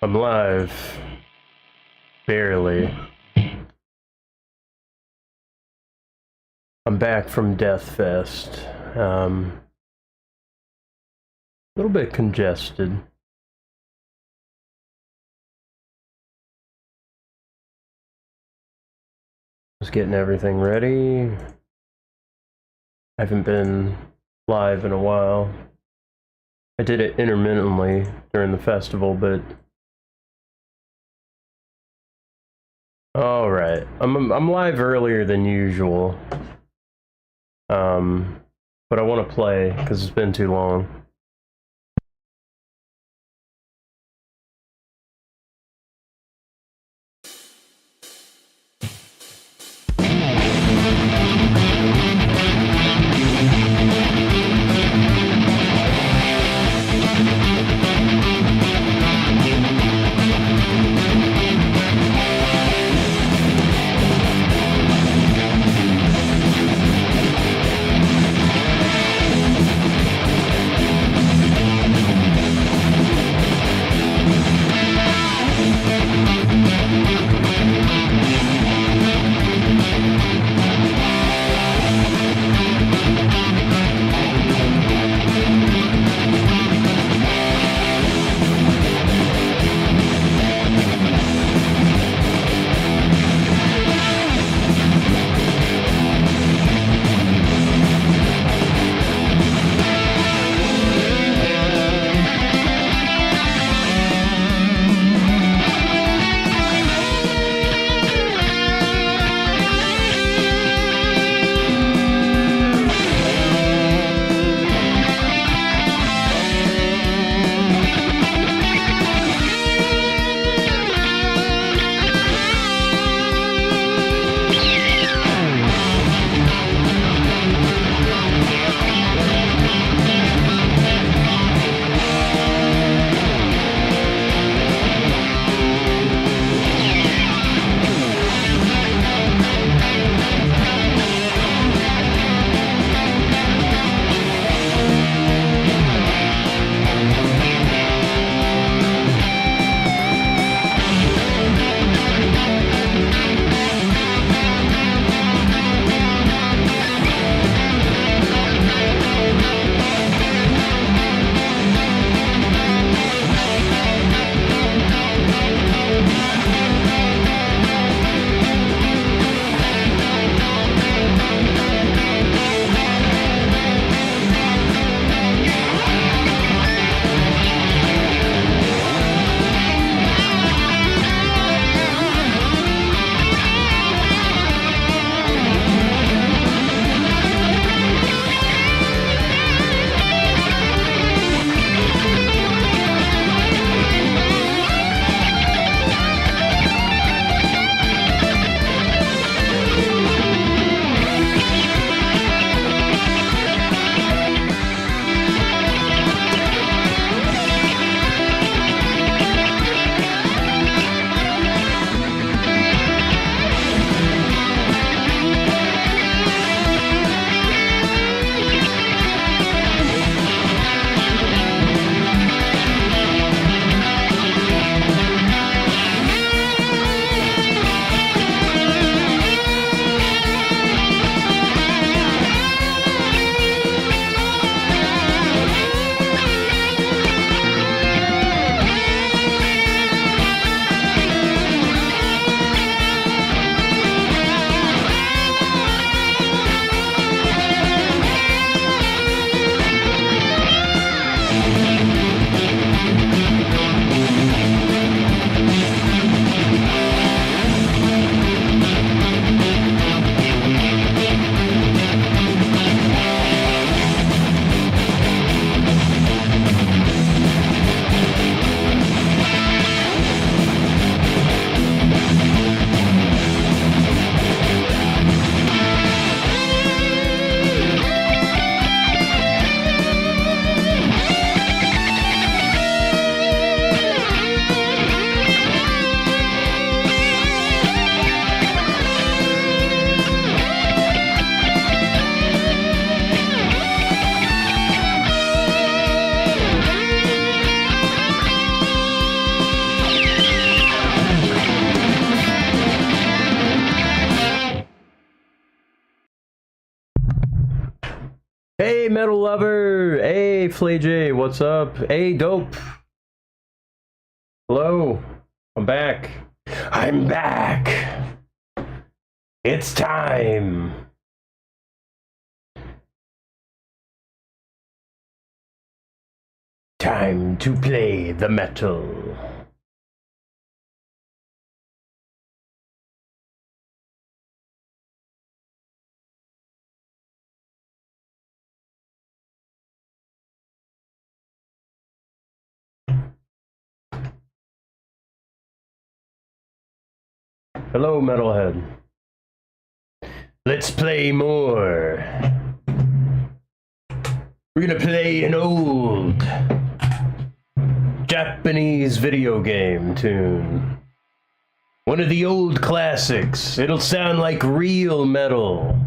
I'm live. Barely. I'm back from Deathfest. A little bit congested. Just getting everything ready. I haven't been live in a while. I did it intermittently during the festival, but all right. I'm live earlier than usual. But I want to play because it's been too long. Hey, metal lover! Hey, Flay J, what's up? Hey, dope! Hello, I'm back. I'm back! It's time! Time to play the metal. Hello, metalhead. Let's play more. We're gonna play an old Japanese video game tune. One of the old classics. It'll sound like real metal.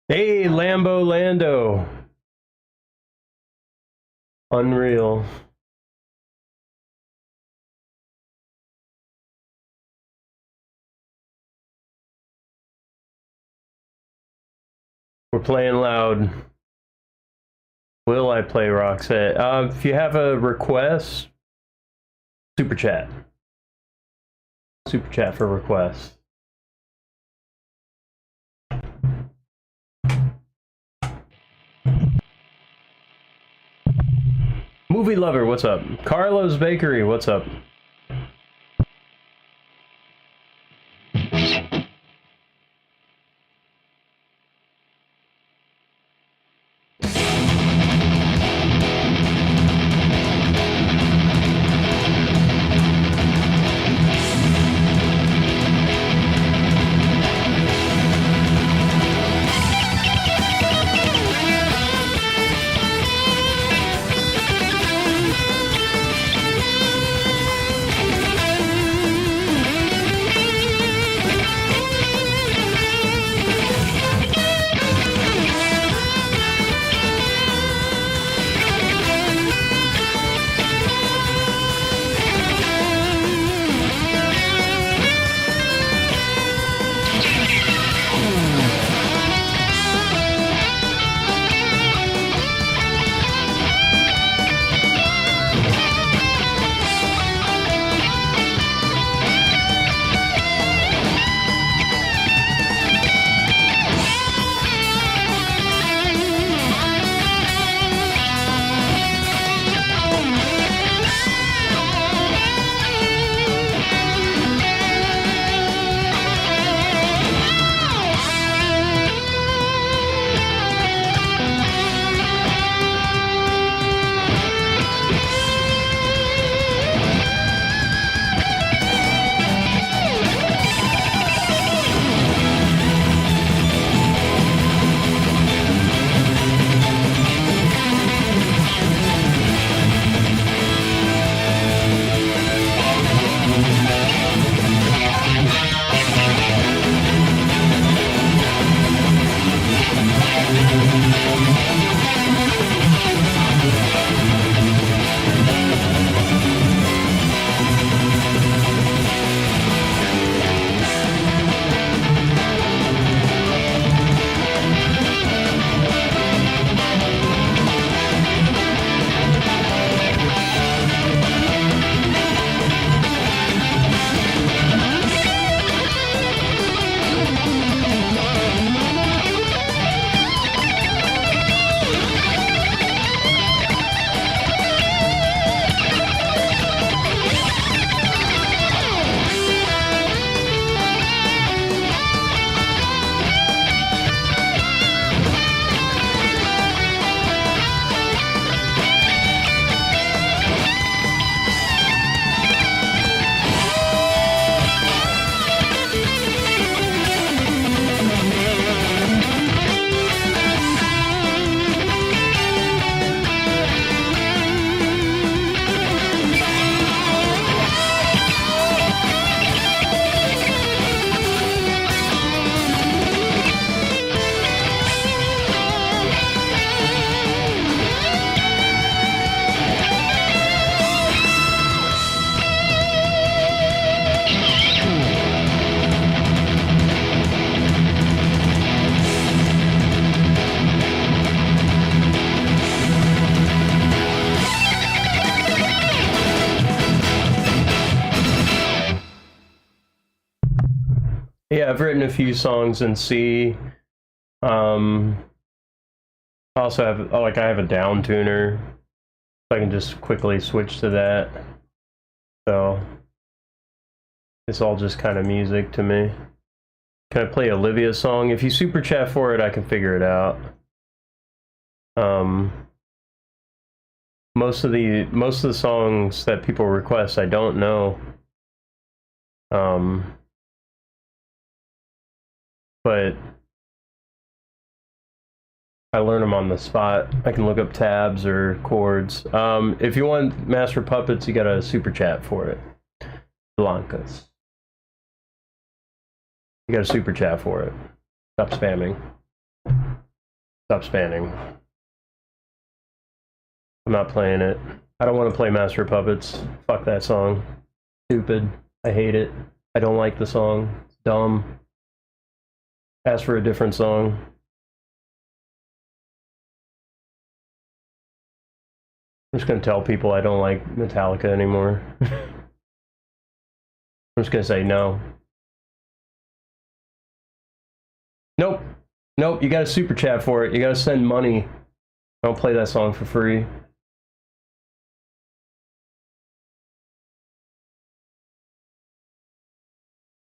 Hey, Lambo Lando. Unreal. We're playing loud. Will I play Roxette? If you have a request, super chat. Super chat for requests. Movie Lover, what's up? Carlos Bakery, what's up? Yeah, I've written a few songs in C. I also have, I have a down tuner, so I can just quickly switch to that. So it's all just kind of music to me. Can I play Olivia's song? If you super chat for it, I can figure it out. Most of the songs that people request, I don't know. But I learn them on the spot. I can look up tabs or chords. If you want Master Puppets, you gotta super chat for it. Blancas. You gotta super chat for it. Stop spamming. Stop spamming. I'm not playing it. I don't want to play Master of Puppets. Fuck that song. Stupid. I hate it. I don't like the song. It's dumb. Ask for a different song. I'm just gonna tell people I don't like Metallica anymore. I'm just gonna say no. Nope. Nope, you gotta super chat for it. You gotta send money. I don't play that song for free.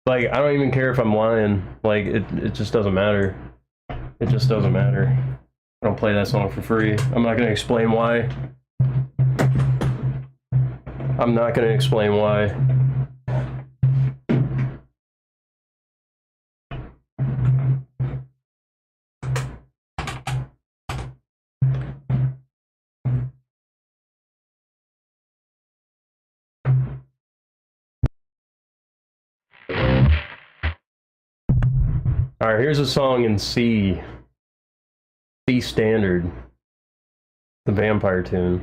Like, I don't even care if I'm lying. Like, it just doesn't matter. It just doesn't matter. I don't play that song for free. I'm not gonna explain why. I'm not gonna explain why. Alright, here's a song in C. C standard. The vampire tune.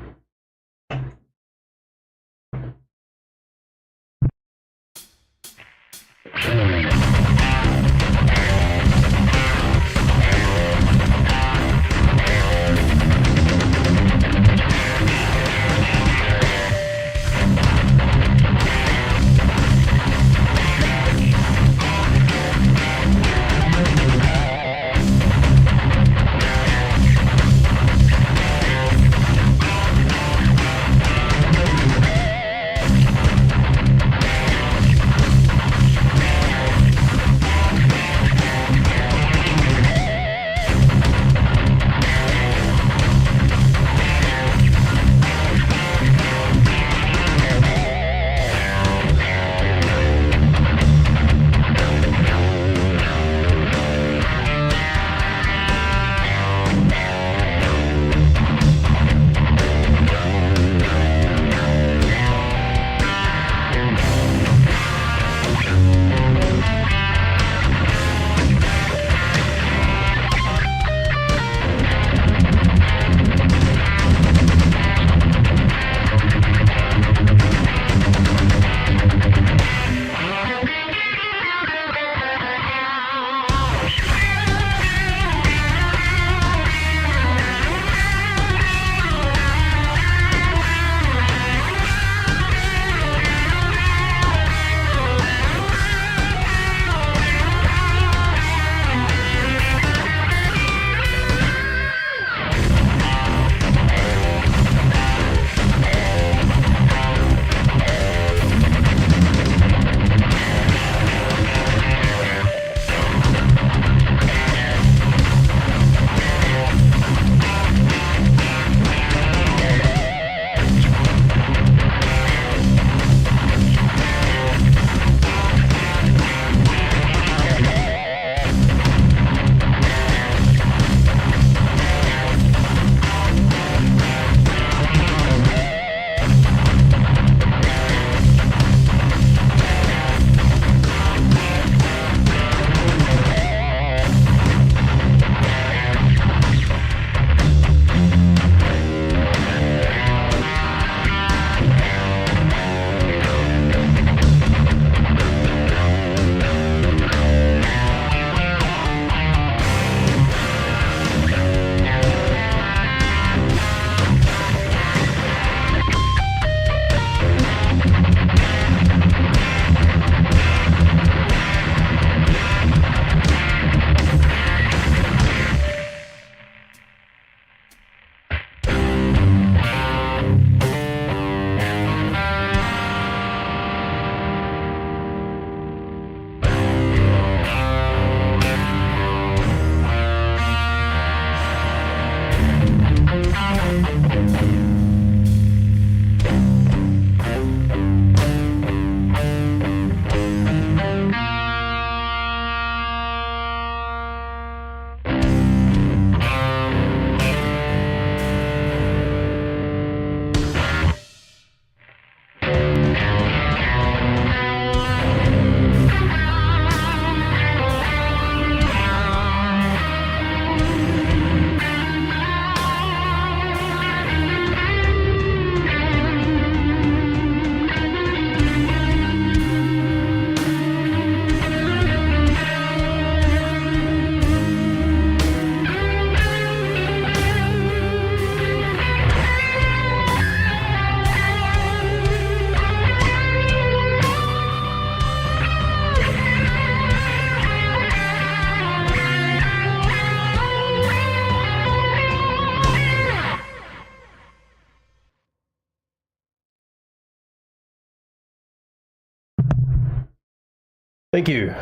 Thank you.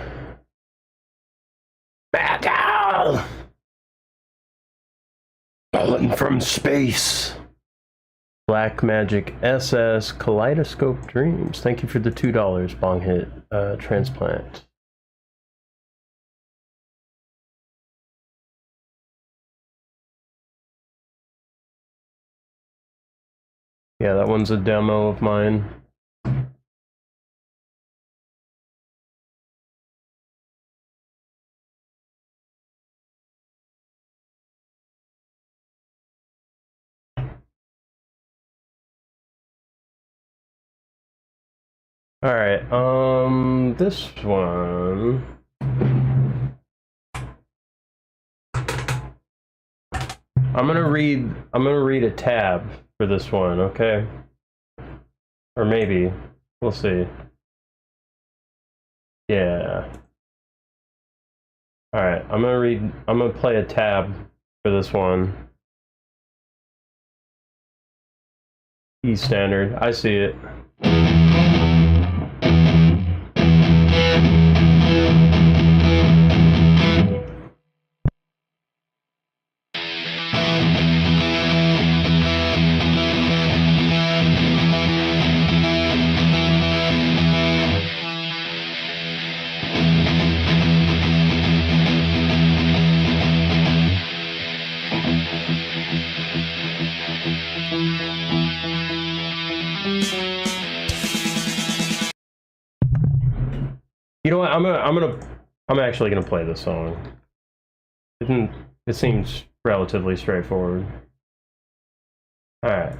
Metal! Fallen from space. Black Magic SS Kaleidoscope Dreams. Thank you for the $2 bong hit transplant. Yeah, that one's a demo of mine. All right, this one. I'm gonna read a tab for this one, okay? Or maybe. We'll see. Yeah. Alright, I'm gonna play a tab for this one. E standard. I see it. You know what? I'm actually gonna play this song. It seems relatively straightforward. All right.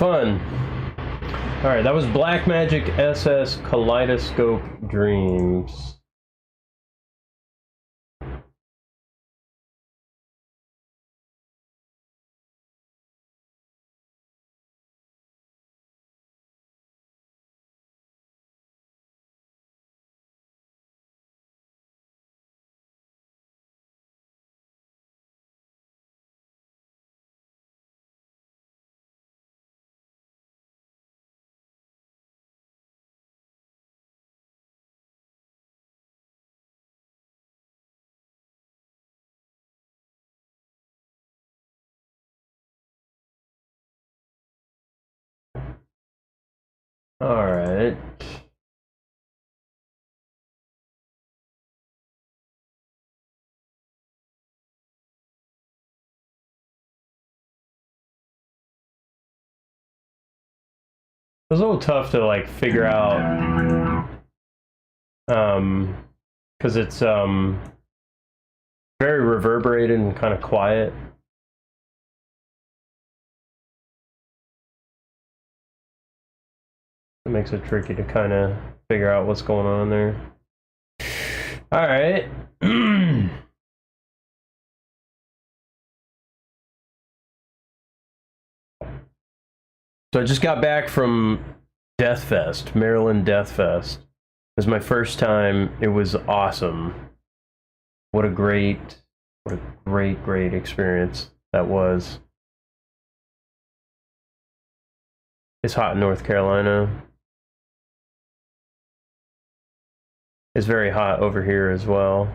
fun. Alright, that was Black Magic SS Kaleidoscope Dreams. All right. It was a little tough to like figure out, because it's very reverberated and kind of quiet. It makes it tricky to kind of figure out what's going on there. All right. So I just got back from Deathfest, Maryland Deathfest. It was my first time. It was awesome. What a great experience that was. It's hot in North Carolina. It's very hot over here as well.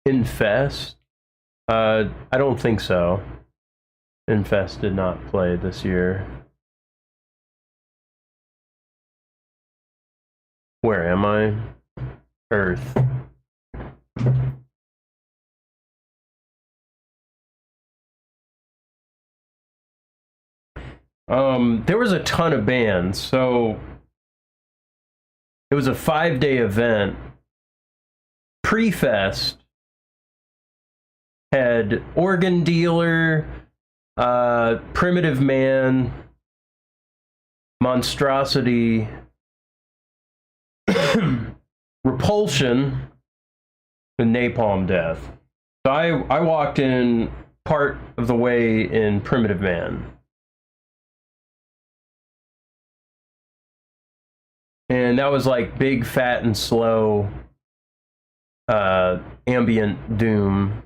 Infest? I don't think so. Infest did not play this year. Where am I? Earth. There was a ton of bands, so it was a 5-day event. Pre-fest had Organ Dealer, Primitive Man, Monstrosity, Repulsion, and Napalm Death. So I walked in part of the way in Primitive Man. And that was like big, fat, and slow ambient doom.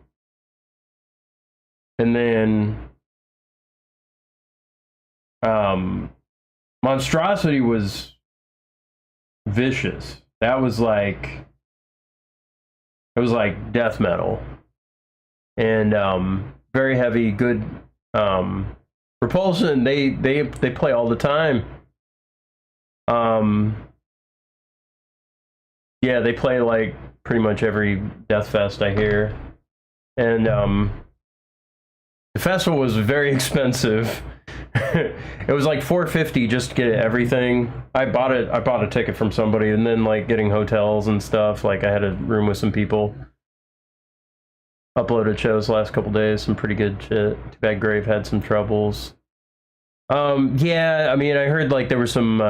And then Monstrosity was vicious. That was like, it was like death metal. And very heavy, good Repulsion, they play all the time. Yeah, they play like pretty much every death fest I hear. And the festival was very expensive. It was like $450 just to get everything. I bought a ticket from somebody, and then like getting hotels and stuff. Like I had a room with some people. Uploaded shows the last couple days, some pretty good shit. Too bad Grave had some troubles. Yeah, I mean, I heard like there was some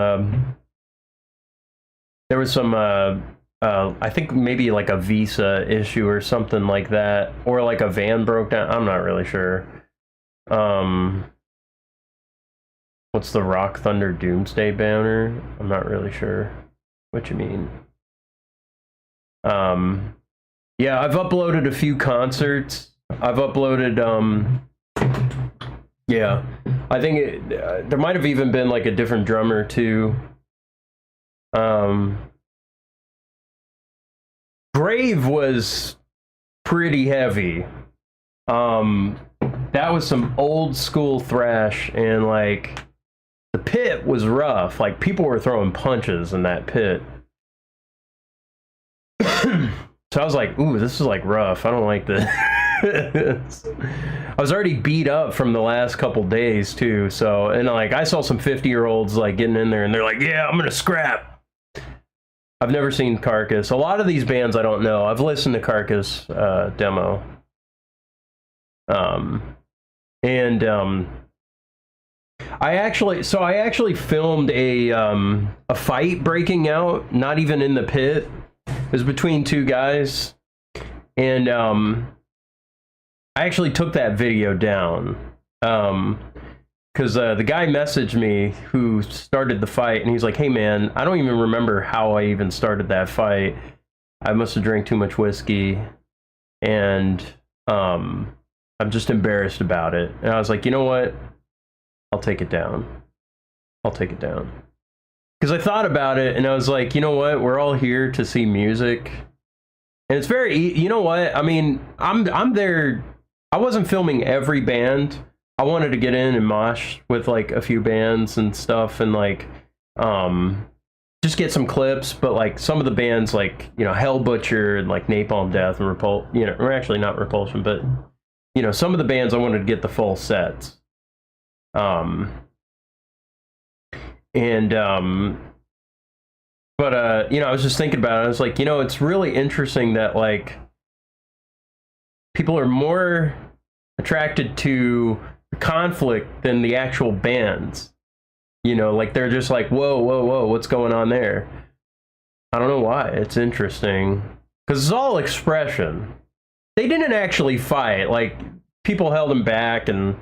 I think maybe like a visa issue or something like that, or like a van broke down. I'm not really sure. What's the Rock Thunder Doomsday banner? I'm not really sure what you mean. Yeah, I've uploaded a few concerts. I've uploaded, yeah, I think there might have even been like a different drummer too. Grave was pretty heavy. That was some old school thrash, and like the pit was rough. Like people were throwing punches in that pit. So I was like, ooh, this is like rough. I don't like this. I was already beat up from the last couple days too. So, and like I saw some 50-year-olds like getting in there and they're like, yeah, I'm gonna scrap. I've never seen Carcass. A lot of these bands I don't know. I've listened to Carcass demo. I actually filmed a fight breaking out, not even in the pit. It was between two guys, and I actually took that video down because the guy messaged me who started the fight, and he's like, "Hey man, I don't even remember how I even started that fight. I must have drank too much whiskey, and I'm just embarrassed about it." And I was like, "You know what? I'll take it down. I'll take it down." Because I thought about it and I was like, you know what? We're all here to see music. And it's very, you know what? I mean, I'm there. I wasn't filming every band. I wanted to get in and mosh with like a few bands and stuff and like just get some clips. But like some of the bands like, you know, Hell Butcher and like Napalm Death and Repulsion, you know, or actually not Repulsion, but you know, some of the bands I wanted to get the full sets. You know, I was just thinking about it. I was like, you know, it's really interesting that like people are more attracted to conflict than the actual bands. You know, like they're just like, whoa, whoa, whoa, what's going on there? I don't know why. It's interesting because it's all expression. They didn't actually fight. Like people held them back, and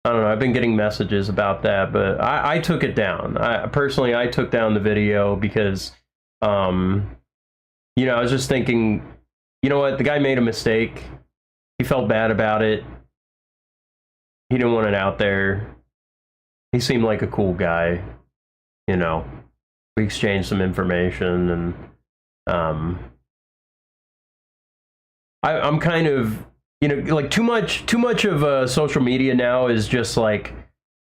I don't know. I've been getting messages about that, but I took it down. I took down the video because, you know, I was just thinking, you know what? The guy made a mistake. He felt bad about it. He didn't want it out there. He seemed like a cool guy. You know, we exchanged some information, and I'm kind of, you know, like too much of social media now is just like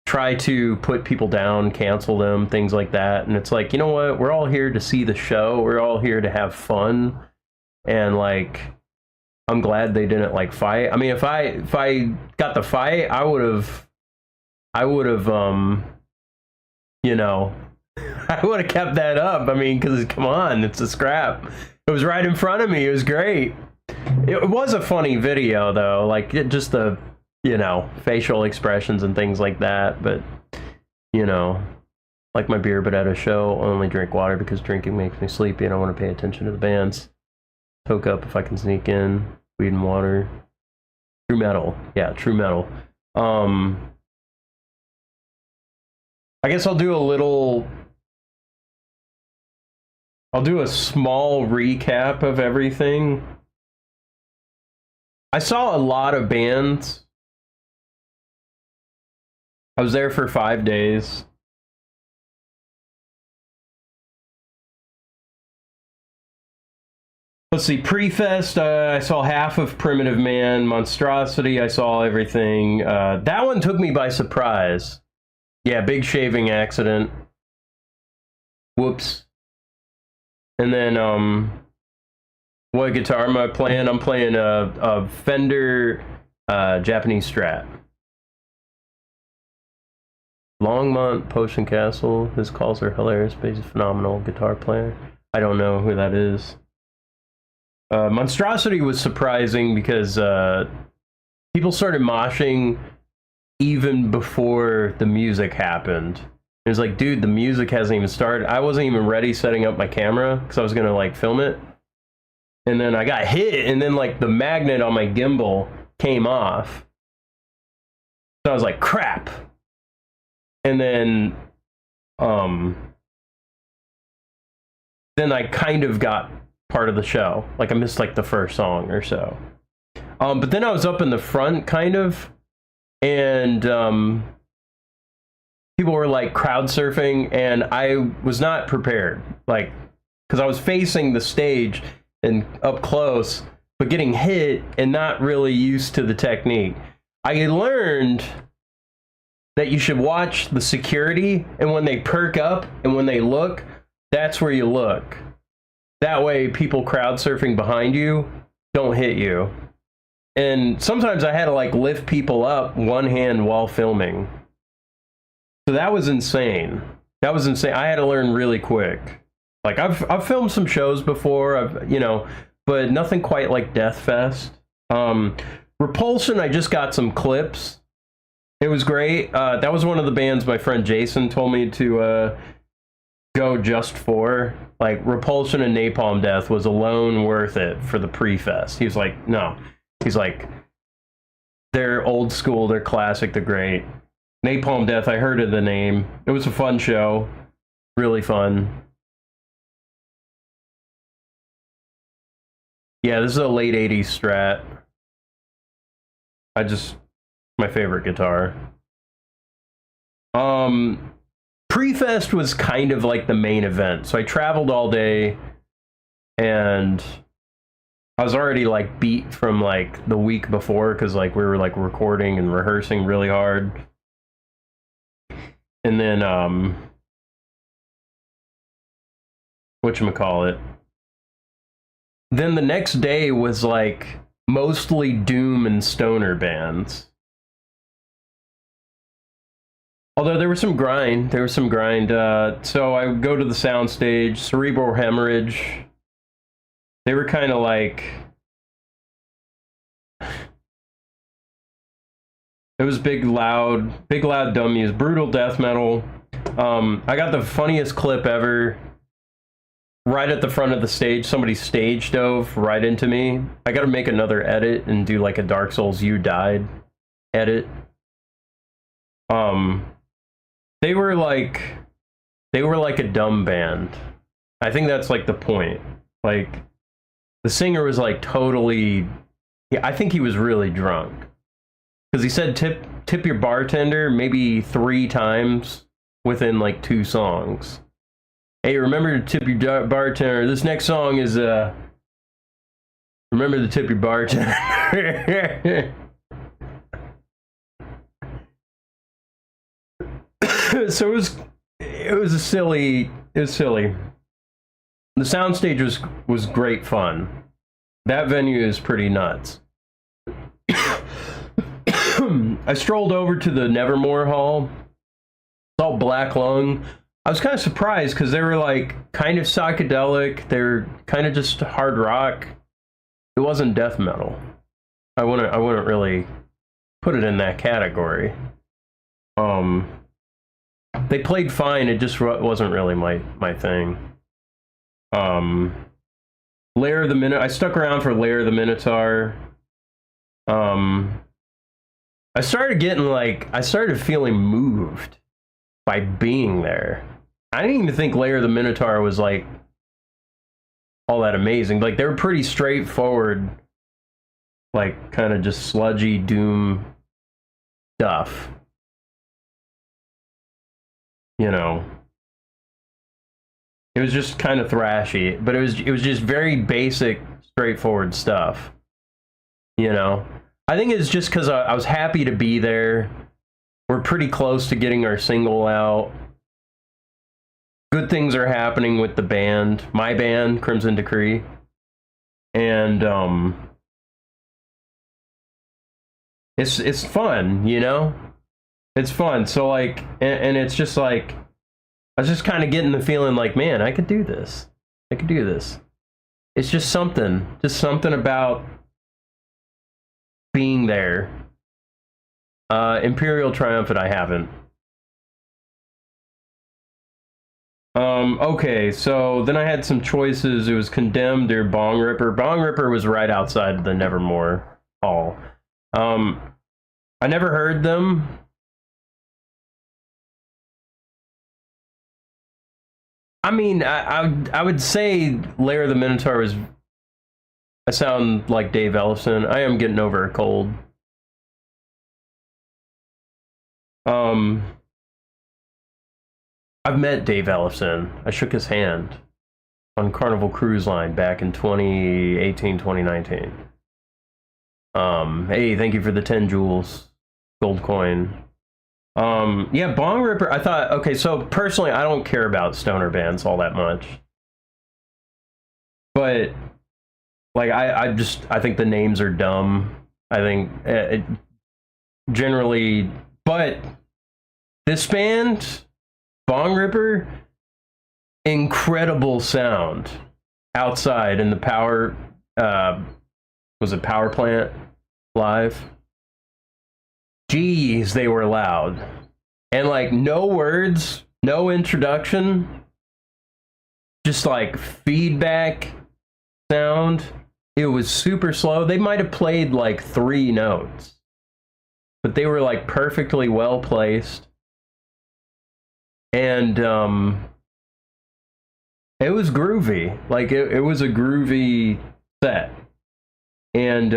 try to put people down, cancel them, things like that. And it's like, you know what? We're all here to see the show. We're all here to have fun. And like, I'm glad they didn't like fight. I mean, if I got the fight, I would have, you know, I would have kept that up. I mean, because come on, it's a scrap. It was right in front of me. It was great. It was a funny video though, like just the, you know, facial expressions and things like that. But you know, like my beer, but at a show, I only drink water because drinking makes me sleepy and I want to pay attention to the bands. Toke up if I can sneak in, weed and water. True metal, yeah, true metal. I guess I'll do a small recap of everything. I saw a lot of bands. I was there for 5 days. Let's see, pre-fest, I saw half of Primitive Man. Monstrosity, I saw everything. That one took me by surprise. Yeah, big shaving accident. Whoops. And then, what guitar am I playing? I'm playing a Fender Japanese Strat. Longmont Potion Castle. His calls are hilarious, but he's a phenomenal guitar player. I don't know who that is. Monstrosity was surprising because people started moshing even before the music happened. It was like, dude, the music hasn't even started. I wasn't even ready setting up my camera because I was gonna like film it. And then I got hit, and then like the magnet on my gimbal came off. So I was like, crap. And then I kind of got part of the show. Like I missed like the first song or so. But then I was up in the front kind of, and people were like crowd surfing, and I was not prepared, like, because I was facing the stage and up close, but getting hit and not really used to the technique. I learned that you should watch the security, and when they perk up and when they look, that's where you look. That way, people crowd surfing behind you don't hit you. And sometimes I had to like lift people up one hand while filming. So that was insane. That was insane. I had to learn really quick. Like I've filmed some shows before, but nothing quite like Deathfest. Repulsion, I just got some clips. It was great. That was one of the bands my friend Jason told me to go just for. Like Repulsion and Napalm Death was alone worth it for the pre-fest. He was like, no. He's like, they're old school, they're classic, they're great. Napalm Death, I heard of the name. It was a fun show. Really fun. Yeah, this is a late 80s Strat. My favorite guitar. Pre-fest was kind of like the main event. So I traveled all day and I was already like beat from like the week before because like we were like recording and rehearsing really hard. And then whatchamacallit. Then the next day was like mostly doom and stoner bands. Although there was some grind. So I would go to the soundstage, Cerebral Hemorrhage. They were kind of like, it was big, loud, dumb music, brutal death metal. I got the funniest clip ever. Right at the front of the stage, somebody stage dove right into me. I got to make another edit and do like a Dark Souls You Died edit. They were like a dumb band. I think that's like the point. Like, the singer was like totally, I think he was really drunk. Because he said tip your bartender maybe 3 times within like 2 songs. Hey, remember to tip your bartender. This next song is, remember to tip your bartender. So it was silly. The soundstage was great fun. That venue is pretty nuts. I strolled over to the Nevermore Hall. Saw Black Lung. I was kind of surprised because they were like kind of psychedelic. They were kind of just hard rock. It wasn't death metal. I wouldn't really put it in that category. They played fine. It just wasn't really my thing. Lair of the Minotaur. I stuck around for Lair of the Minotaur. I started feeling moved by being there. I didn't even think Lair of the Minotaur was like all that amazing. Like they were pretty straightforward, like kind of just sludgy doom stuff. You know. It was just kind of thrashy, but it was just very basic, straightforward stuff. You know, I think it's just because I was happy to be there. We're pretty close to getting our single out. Good things are happening with the band, my band, Crimson Decree, and it's fun, you know. It's fun. So like, and it's just like. I was just kind of getting the feeling like, man, I could do this. I could do this. It's just something about being there. Imperial Triumphant, I haven't. Okay, so then I had some choices. It was Condemned or Bong Ripper. Bong Ripper was right outside the Nevermore Hall. I never heard them. I mean, I would say Lair of the Minotaur was... I sound like Dave Ellefson. I am getting over a cold. I've met Dave Ellefson. I shook his hand on Carnival Cruise Line back in 2018, 2019. Hey, thank you for the 10 jewels. Gold coin. Yeah, Bong Ripper, I thought, okay, so personally, I don't care about stoner bands all that much. but like I think the names are dumb. I think generally, but this band, Bong Ripper, incredible sound outside in the power. Was it power plant live? Jeez, they were loud, and like no words, no introduction, just like feedback sound. It was super slow. They might have played like 3 notes, but they were like perfectly well placed. And it was groovy. Like it was a groovy set. And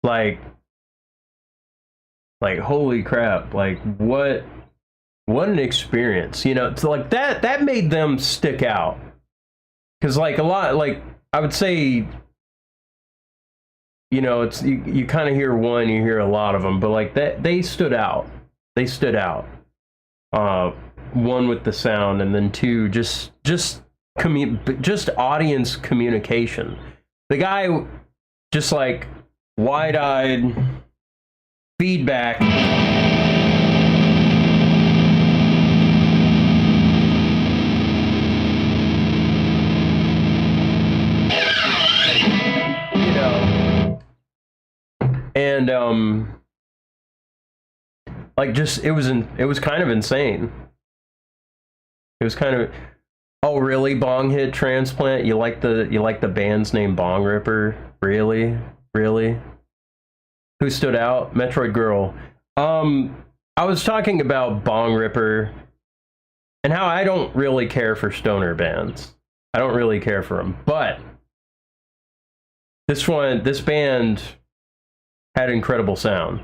like holy crap, like what an experience. You know, it's like that made them stick out. Because like a lot, like I would say, you know, it's you kind of hear one, you hear a lot of them, but like that they stood out. They stood out. One with the sound, and then 2 just audience communication. The guy just like wide-eyed feedback. And like just it was kind of insane. It was kind of, oh really, Bong hit transplant? You like the band's name Bong Ripper? Really? Who stood out? Metroid Girl. I was talking about Bong Ripper and how I don't really care for stoner bands. I don't really care for them, but this band had incredible sound.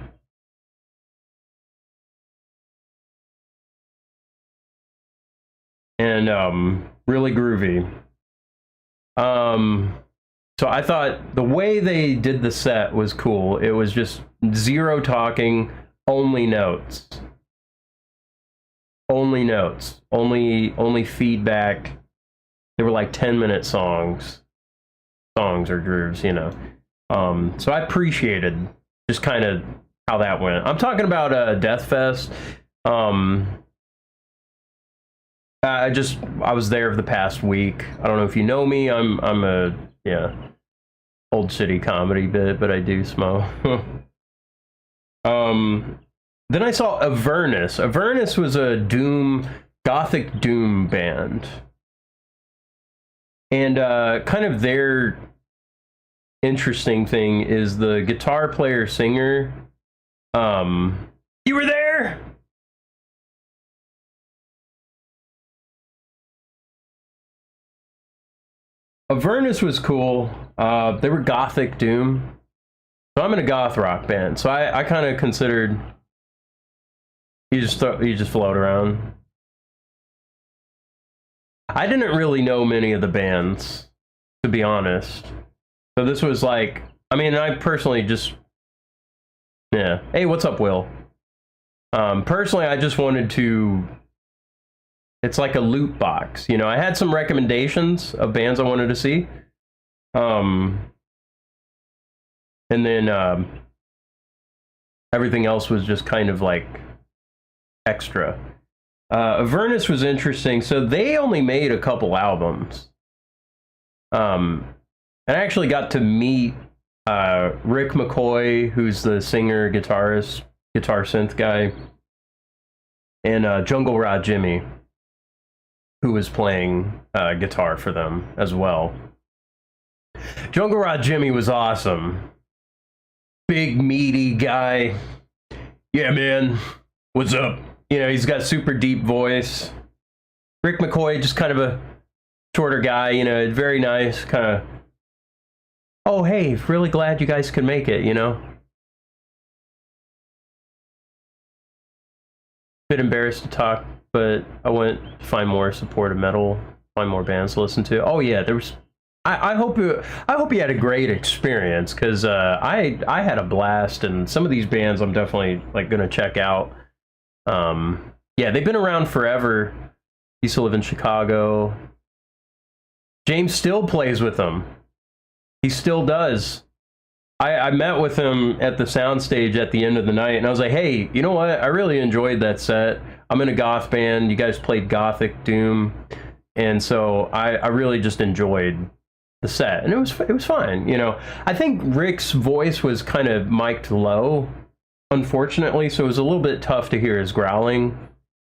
And really groovy. So I thought the way they did the set was cool. It was just 0 talking, only notes. Only notes. Only feedback. They were like 10-minute songs or grooves, you know. So I appreciated just kind of how that went. I'm talking about Deathfest. I was there the past week. I don't know if you know me. I'm a old city comedy bit, but I do smo. Then I saw Avernus. Avernus was a gothic doom band, and kind of their interesting thing is the guitar player singer. You were there? Avernus was cool. They were gothic doom. So I'm in a goth rock band. So I kind of considered you just float around. I didn't really know many of the bands, to be honest. So this was like, I mean, I personally just, yeah. Hey, what's up, Will? Personally, I just wanted to, it's like a loot box. You know, I had some recommendations of bands I wanted to see. And then everything else was just kind of like extra. Avernus was interesting. So they only made a couple albums. And I actually got to meet Rick McCoy, who's the singer, guitarist, guitar synth guy, and Jungle Rod Jimmy, who was playing guitar for them as well. Jungle Rod Jimmy was awesome. Big, meaty guy. Yeah, man. What's up? You know, he's got super deep voice. Rick McCoy, just kind of a shorter guy, you know, very nice, kind of, oh, hey, really glad you guys could make it, you know? Bit embarrassed to talk, but I went to find more supportive metal, find more bands to listen to. Oh yeah, there was. I hope you had a great experience, because I had a blast, and some of these bands I'm definitely like gonna check out. Yeah, they've been around forever. Used to live in Chicago. James still plays with them. He still does. I met with him at the soundstage at the end of the night, and I was like, hey, you know what? I really enjoyed that set. I'm in a goth band. You guys played Gothic Doom, and so I really just enjoyed the set, and it was fine. You know, I think Rick's voice was kind of mic'd low, unfortunately, so it was a little bit tough to hear his growling.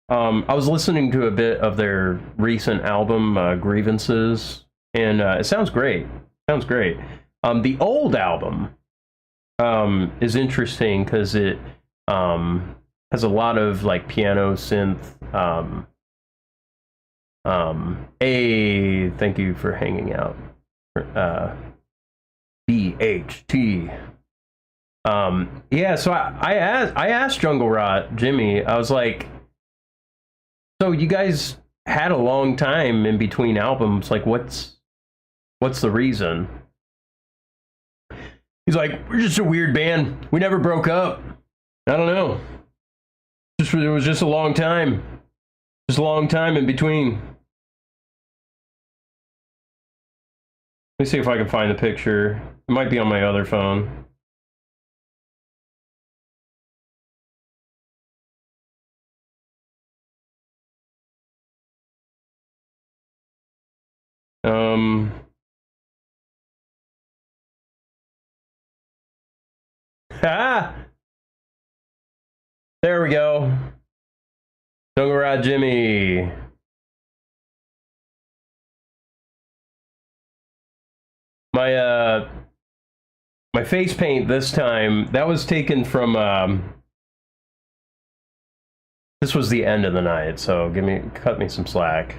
I was listening to a bit of their recent album, Grievances, and it sounds great. Sounds great. The old album is interesting because it has a lot of like piano synth. Thank you for hanging out. BHT. Yeah, so I asked Jungle Rot Jimmy. I was like, so you guys had a long time in between albums. Like, what's the reason? He's like, we're just a weird band. We never broke up. I don't know. It was just a long time. Just a long time in between. Let me see if I can find the picture. It might be on my other phone. There we go. Jungle Rod Jimmy. My face paint this time, that was taken from this was the end of the night, so cut me some slack.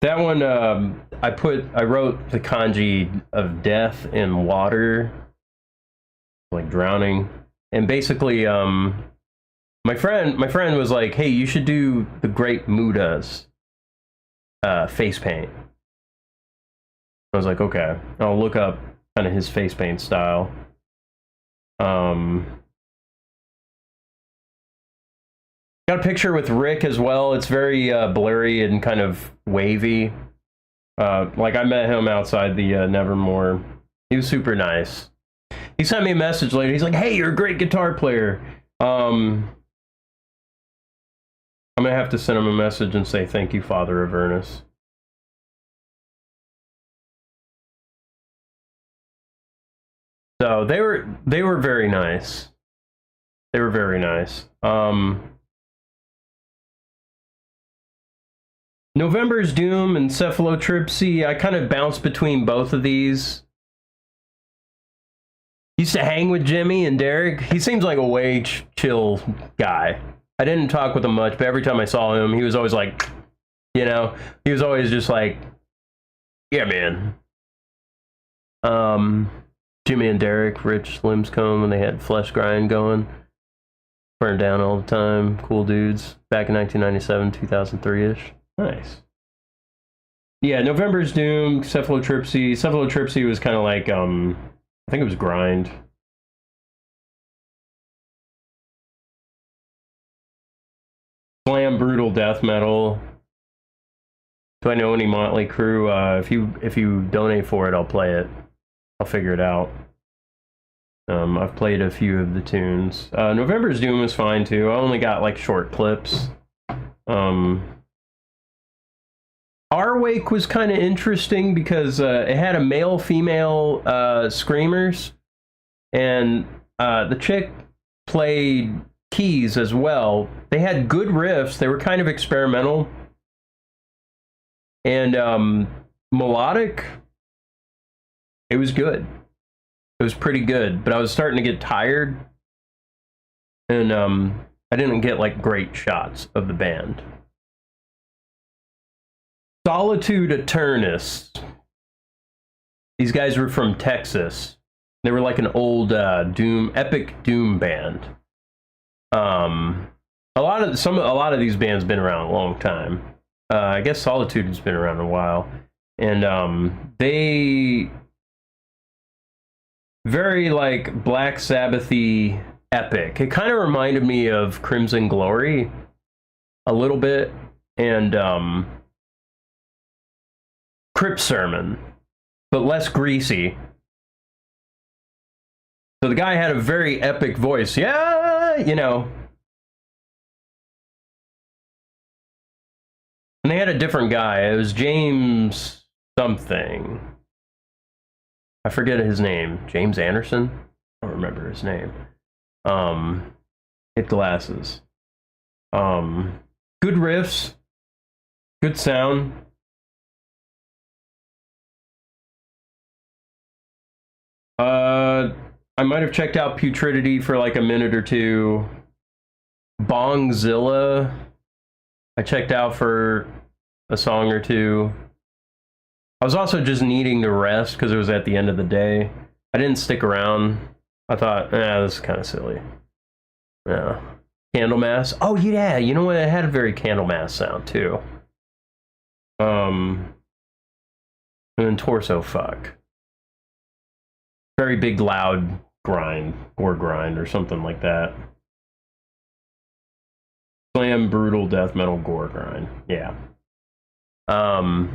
That one I wrote the kanji of death in water, like drowning. And basically, my friend was like, "Hey, you should do the Great Muda's face paint." I was like, "Okay, I'll look up kind of his face paint style." Got a picture with Rick as well. It's very blurry and kind of wavy. Like I met him outside the Nevermore. He was super nice. He sent me a message later. He's like, "Hey, you're a great guitar player." I'm gonna have to send him a message and say thank you, Father Avernus. So they were very nice. They were very nice. November's Doom and Cephalotripsy, I kind of bounced between both of these. Used to hang with Jimmy and Derek. He seems like a way chill guy. I didn't talk with him much, but every time I saw him, he was always like, you know, he was always just like, yeah, man. Jimmy and Derek, Rich Limscomb, when they had Flesh Grind going. Burned down all the time. Cool dudes. Back in 1997, 2003-ish. Nice. Yeah, November's Doom, Cephalotripsy. Cephalotripsy was kind of like, I think it was grind. Slam brutal death metal. Do I know any Motley Crue? If you donate for it, I'll play it. I'll figure it out. I've played a few of the tunes. November's Doom was fine too. I only got like short clips. Our Wake was kind of interesting because it had a male-female screamers, and the chick played keys as well. They had good riffs. They were kind of experimental and melodic. It was good. It was pretty good, but I was starting to get tired, and I didn't get like great shots of the band. Solitude Eternus. These guys were from Texas. They were like an old epic doom band. A lot of these bands been around a long time. I guess Solitude has been around a while, and they very like Black Sabbathy epic. It kind of reminded me of Crimson Glory a little bit, and Crip sermon, but less greasy. So the guy had a very epic voice. Yeah, you know. And they had a different guy. It was James something. I forget his name. James Anderson? I don't remember his name. Hit glasses. Good riffs. Good sound. I might have checked out Putridity for like a minute or two. Bongzilla, I checked out for a song or two. I was also just needing to rest because it was at the end of the day. I didn't stick around. I thought, this is kind of silly. Yeah. Candlemass. Oh yeah, you know what? It had a very Candlemass sound too. And then Torso Fuck. Very big, loud grind, gore grind, or something like that. Slam, brutal, death metal, gore grind. Yeah. That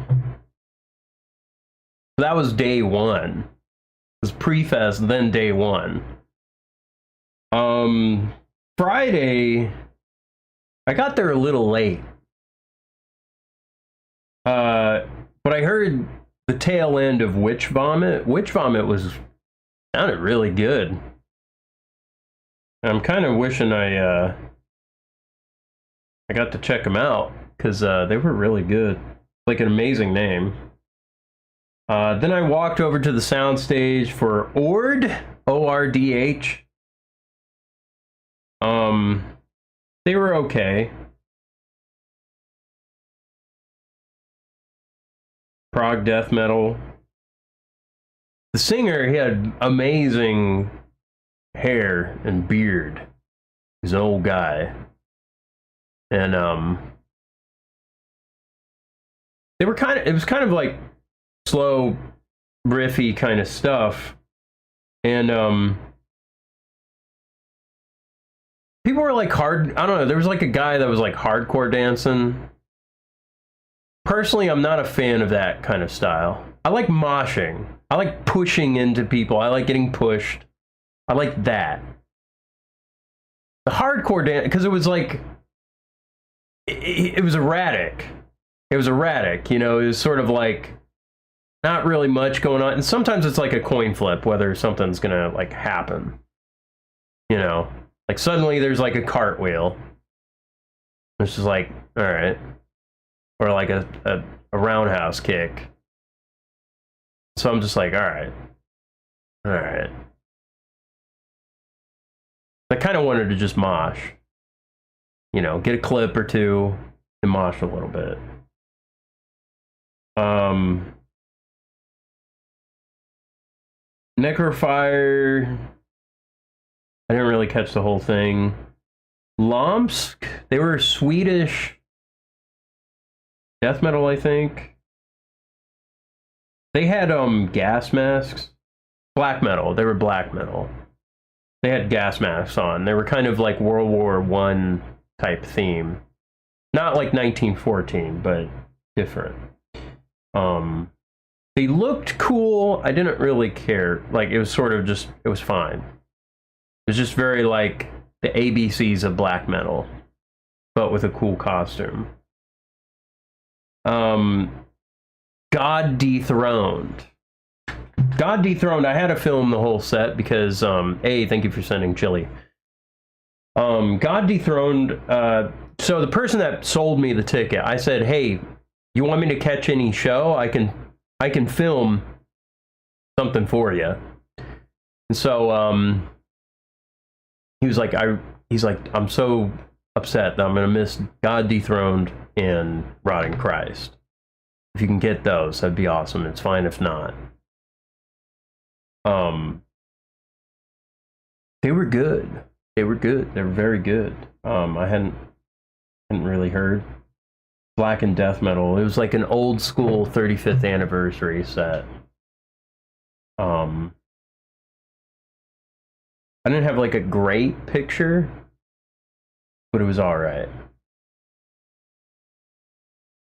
was day one. It was pre-fest, then day one. Friday, I got there a little late. But I heard the tail end of Witch Vomit. Witch Vomit sounded really good. I'm kind of wishing I got to check them out because they were really good. Like an amazing name. Then I walked over to the soundstage for Ord, O-R-D-H. They were okay. Prog death metal. The singer, he had amazing hair and beard. He's an old guy. And it was kind of like slow, riffy kind of stuff. And people were like I don't know, there was like a guy that was like hardcore dancing. Personally, I'm not a fan of that kind of style. I like moshing. I like pushing into people. I like getting pushed. I like that. The hardcore dance, because it was like, it was erratic. It was erratic, you know, it was sort of like, not really much going on. And sometimes it's like a coin flip, whether something's gonna like happen. You know, like suddenly there's like a cartwheel. It's just like, all right. Or like a roundhouse kick. So I'm just like, all right. I kind of wanted to just mosh. You know, get a clip or two and mosh a little bit. Necrofire, I didn't really catch the whole thing. Lomsk, they were Swedish death metal, I think. They had gas masks. Black metal. They were black metal. They had gas masks on. They were kind of like World War I type theme. Not like 1914, but different. They looked cool. I didn't really care. Like, it was sort of just, it was fine. It was just very like the ABCs of black metal, but with a cool costume. God Dethroned. God Dethroned, I had to film the whole set because, thank you for sending chili. God Dethroned, so the person that sold me the ticket, I said, hey, you want me to catch any show? I can film something for you. And so, he was like, I'm so upset that I'm going to miss God Dethroned and Rotting Christ. If you can get those, that'd be awesome. It's fine if not. They were good. They were good. They were very good. I hadn't really heard Black and Death Metal. It was like an old school 35th anniversary set. I didn't have like a great picture, but it was all right.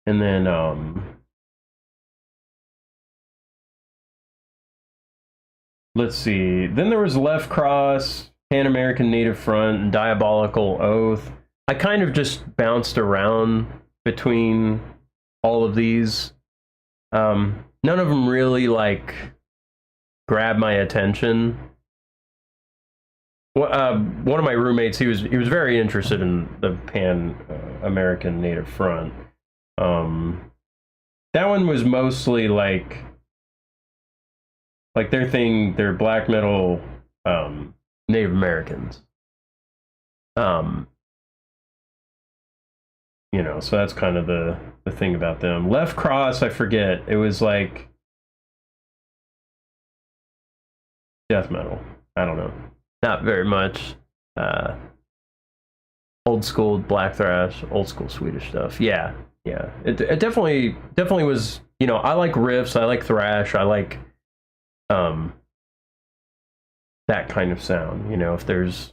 And then let's see. Then there was Left Cross, Pan American Native Front, and Diabolical Oath. I kind of just bounced around between all of these. None of them really like grabbed my attention. One of my roommates, he was very interested in the Pan American Native Front. That one was mostly like their thing. They're black metal Native Americans. You know, so that's kind of the thing about them. Left Cross, I forget. It was like death metal. I don't know. Not very much. Old school black thrash, old school Swedish stuff. Yeah, yeah. It definitely was. You know, I like riffs. I like thrash. I like that kind of sound. You know, if there's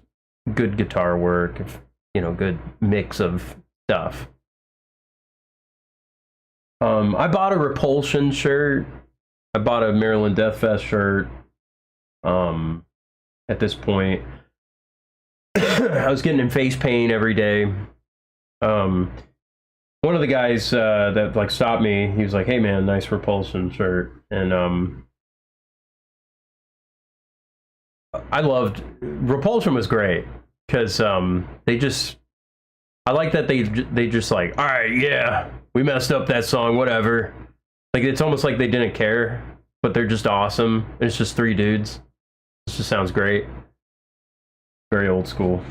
good guitar work, if you know, good mix of stuff. I bought a Repulsion shirt. I bought a Maryland Deathfest shirt. At this point, I was getting in face pain every day. One of the guys that like stopped me, he was like, "Hey man, nice Repulsion shirt," and I loved Repulsion was great because they just. I like that they just like, all right, yeah, we messed up that song, whatever. Like it's almost like they didn't care, but they're just awesome. It's just three dudes. This just sounds great. Very old school.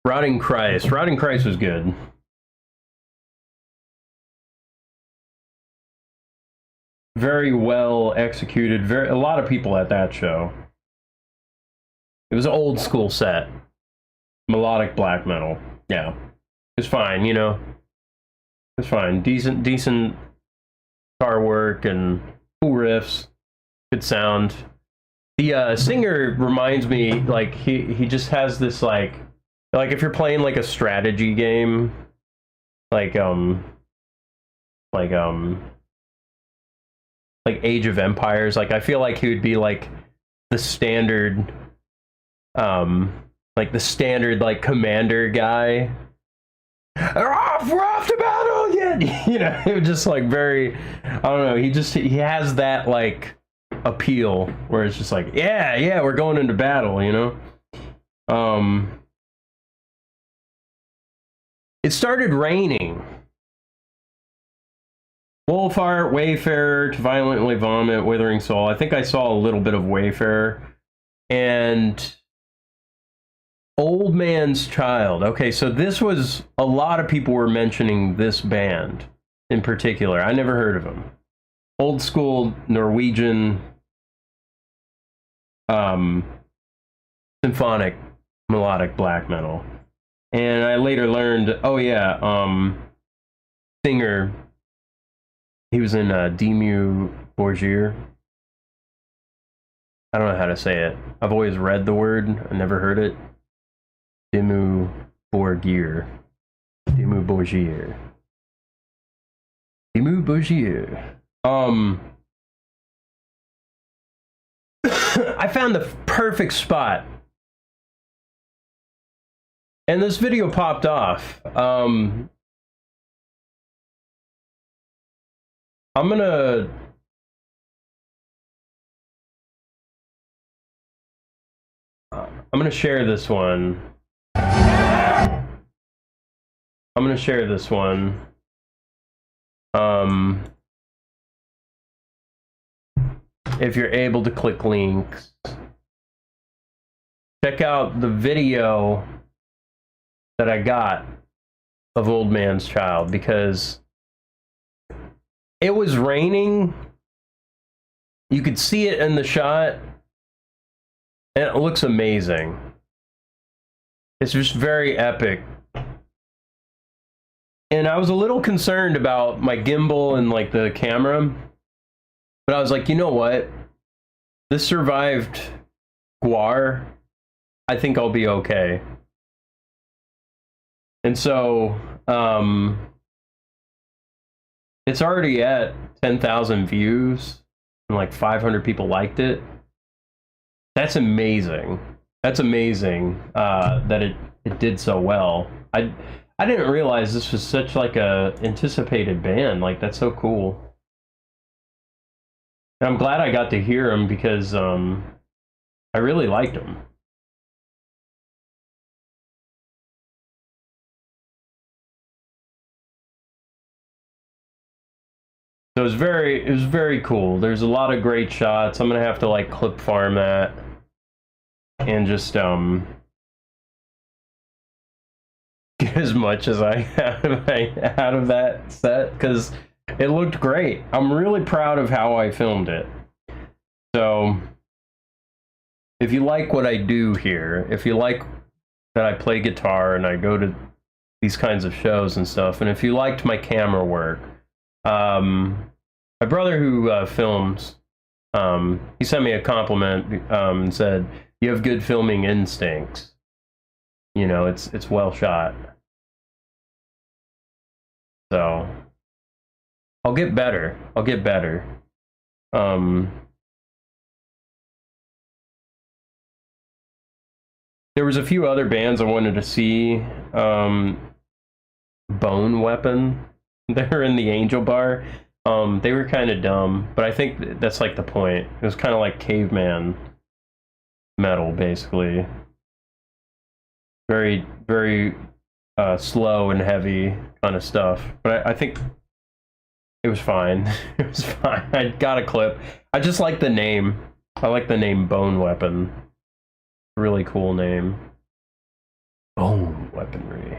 Rotting Christ. Rotting Christ was good. Very well executed. A lot of people at that show. It was an old school set. Melodic black metal. Yeah. It was fine, you know. It was fine. Decent guitar work and cool riffs. Good sound. The singer reminds me, like, he just has this, like if you're playing, like, a strategy game, like Age of Empires, like, I feel like he would be, like, the standard, like, commander guy. We're off to battle yet! You know, it was just, like, very, I don't know, he has that, like, appeal, where it's just like, yeah, we're going into battle, you know? It started raining. Wolfheart, Wayfarer, To Violently Vomit, Withering Soul. I think I saw a little bit of Wayfarer. And Old Man's Child. Okay, so this was, a lot of people were mentioning this band in particular. I never heard of them. Old school Norwegian symphonic melodic black metal. And I later learned, oh yeah, singer, he was in Dimmu Borgir. I don't know how to say it. I've always read the word, I never heard it. Dimmu Borgir. Dimmu Borgir. Dimmu Borgir. I found the perfect spot. And this video popped off. I'm gonna share this one. If you're able to click links, check out the video that I got of Old Man's Child, because it was raining. You could see it in the shot, and it looks amazing. It's just very epic. And I was a little concerned about my gimbal and like the camera, but I was like, you know what? This survived Guar. I think I'll be okay. And so it's already at 10,000 views and like 500 people liked it. That's amazing. That's amazing that it did so well. I didn't realize this was such like a anticipated band. Like, that's so cool. And I'm glad I got to hear them because I really liked them. So it was very cool. There's a lot of great shots. I'm gonna have to like clip farm that and just get as much as I have out of that set because it looked great. I'm really proud of how I filmed it. So if you like what I do here, if you like that I play guitar and I go to these kinds of shows and stuff, and if you liked my camera work, my brother who films, he sent me a compliment and said, "You have good filming instincts. You know, it's well shot." So I'll get better. I'll get better. There was a few other bands I wanted to see. Bone Weapon. They're in the Angel Bar. They were kind of dumb, but I think that's like the point. It was kind of like caveman metal, basically. Very, very slow and heavy kind of stuff. But I think it was fine. It was fine. I got a clip. I just like the name. I like the name Bone Weapon. Really cool name. Bone Weaponry.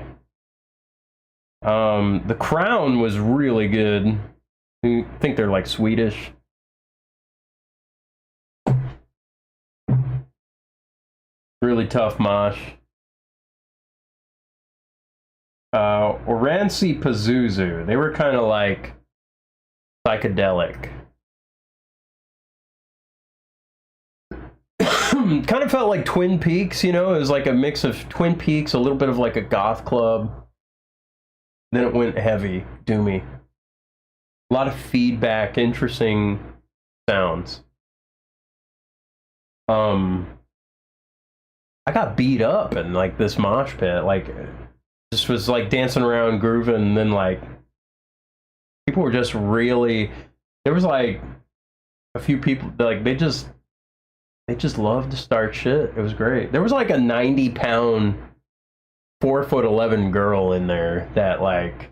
The Crown was really good. I think they're like Swedish. Really tough mosh. Orancy Pazuzu. They were kind of like psychedelic. Kind of felt like Twin Peaks, you know? It was like a mix of Twin Peaks, a little bit of like a goth club. Then it went heavy, doomy. A lot of feedback, interesting sounds. I got beat up in like this mosh pit, like just was like dancing around, grooving, and then like people were just really. There was like a few people like they just loved to start shit. It was great. There was like a 90-pound, 4'11" girl in there that like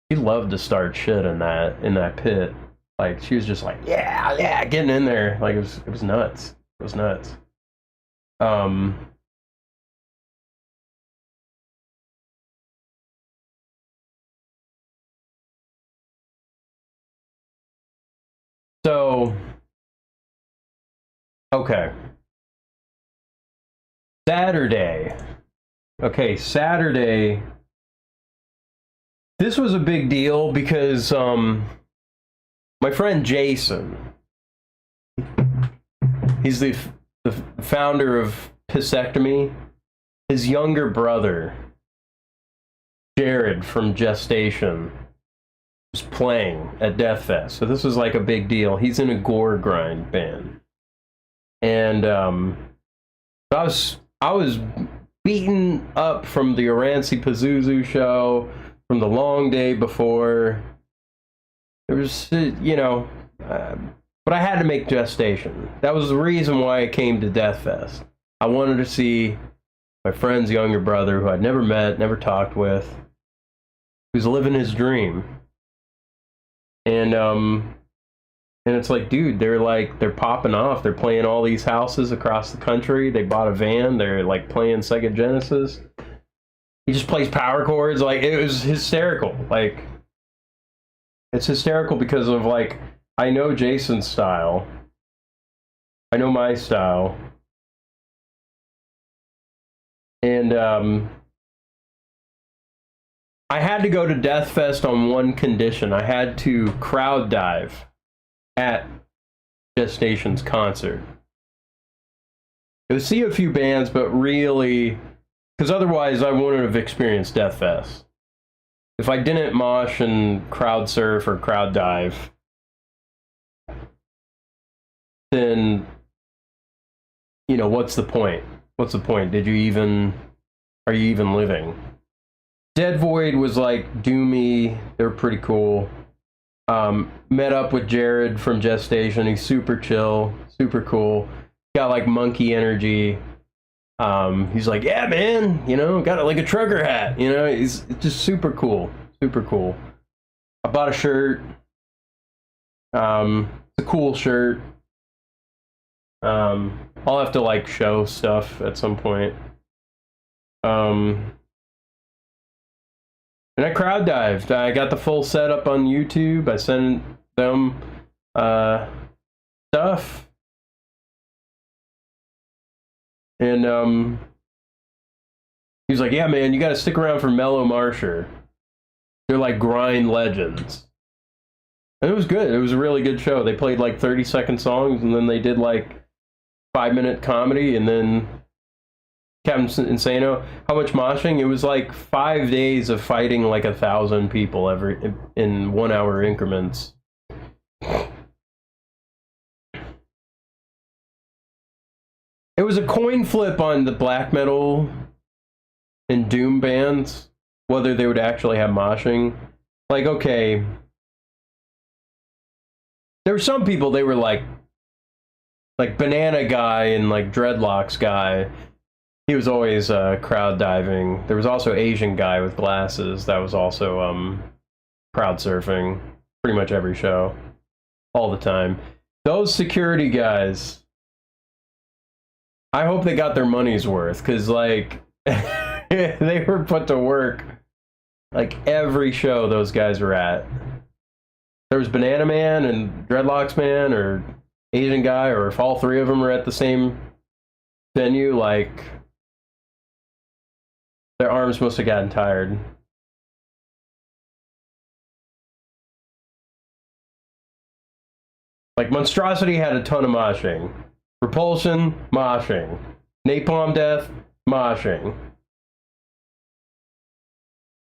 she loved to start shit in that pit. Like she was just like yeah getting in there. Like it was nuts. It was nuts. So okay. Saturday. Okay, Saturday. This was a big deal because my friend Jason, he's the founder of Pissectomy. His younger brother, Jared from Gestation, was playing at Deathfest. So this was like a big deal. He's in a gore grind band. And I was beaten up from the Orancy Pazuzu show, from the long day before. There was, you know, but I had to make Gestation. That was the reason why I came to Deathfest. I wanted to see my friend's younger brother, who I'd never met, never talked with, who's living his dream. And it's like, dude, they're popping off. They're playing all these houses across the country. They bought a van. They're like playing Sega Genesis. He just plays power chords. Like, it was hysterical. Like, it's hysterical because of like, I know Jason's style. I know my style. And I had to go to Deathfest on one condition. I had to crowd dive at Gestation's concert. It was see a few bands, but really Because otherwise I wouldn't have experienced Deathfest. If I didn't mosh and crowd surf or crowd dive, then, you know, what's the point? What's the point? Are you even living? Dead Void was like doomy. They're pretty cool. Met up with Jared from Gestation. He's super chill, super cool. Got like monkey energy. He's like, yeah, man, you know, got it like a trucker hat. You know, he's just super cool, super cool. I bought a shirt. It's a cool shirt. I'll have to like show stuff at some point. And I crowd dived. I got the full setup on YouTube. I sent them stuff. And he was like, yeah, man, you got to stick around for Mellow Marsher. They're like grind legends. And it was good. It was a really good show. They played like 30-second songs, and then they did like 5-minute comedy, and then Captain Insano. How much moshing? It was like 5 days of fighting like 1,000 people in 1 hour increments. It was a coin flip on the black metal and doom bands, whether they would actually have moshing. Like, okay, there were some people, they were like Banana Guy and like Dreadlocks Guy. He was always crowd diving. There was also Asian Guy with glasses that was also crowd surfing pretty much every show, all the time. Those security guys, I hope they got their money's worth, because like they were put to work like every show those guys were at. There was Banana Man and Dreadlocks Man or Asian Guy, or if all three of them were at the same venue, like their arms must have gotten tired. Like Monstrosity had a ton of moshing. Repulsion, moshing. Napalm Death, moshing.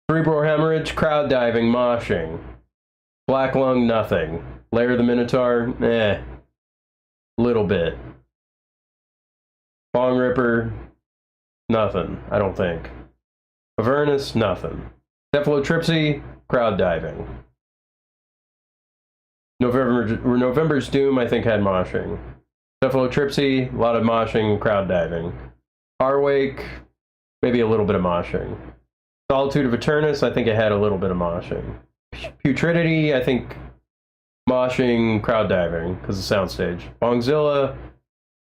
Cerebral Hemorrhage, crowd diving, moshing. Black Lung, nothing. Lair of the Minotaur, little bit. Bong Ripper, nothing, I don't think. Avernus, nothing. Cephalotripsy, crowd diving. November's Doom, I think, had moshing. Cephalotripsy, a lot of moshing, crowd diving. Harwake, maybe a little bit of moshing. Solitude of Eternus, I think it had a little bit of moshing. Putridity, I think moshing, crowd diving, because of soundstage. Bongzilla,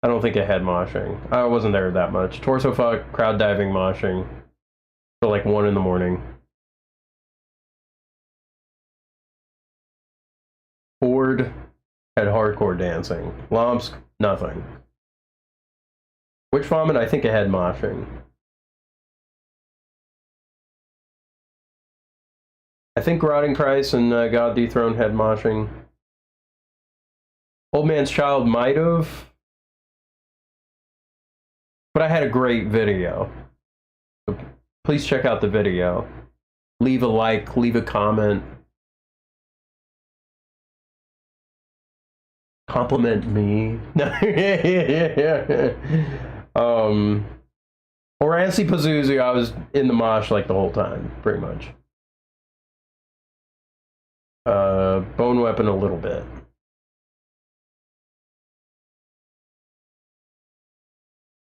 I don't think it had moshing. I wasn't there that much. Torso Fuck, crowd diving, moshing. So like 1 in the morning. Ford had hardcore dancing. Lomsk, nothing. Witch Vomit, I think it had moshing. I think Rotting Christ and God Dethroned had moshing. Old Man's Child might have. But I had a great video. So please check out the video. Leave a like, leave a comment. Compliment me. Or Ansi Pazuzu, I was in the mosh like the whole time, pretty much. Bone Weapon a little bit.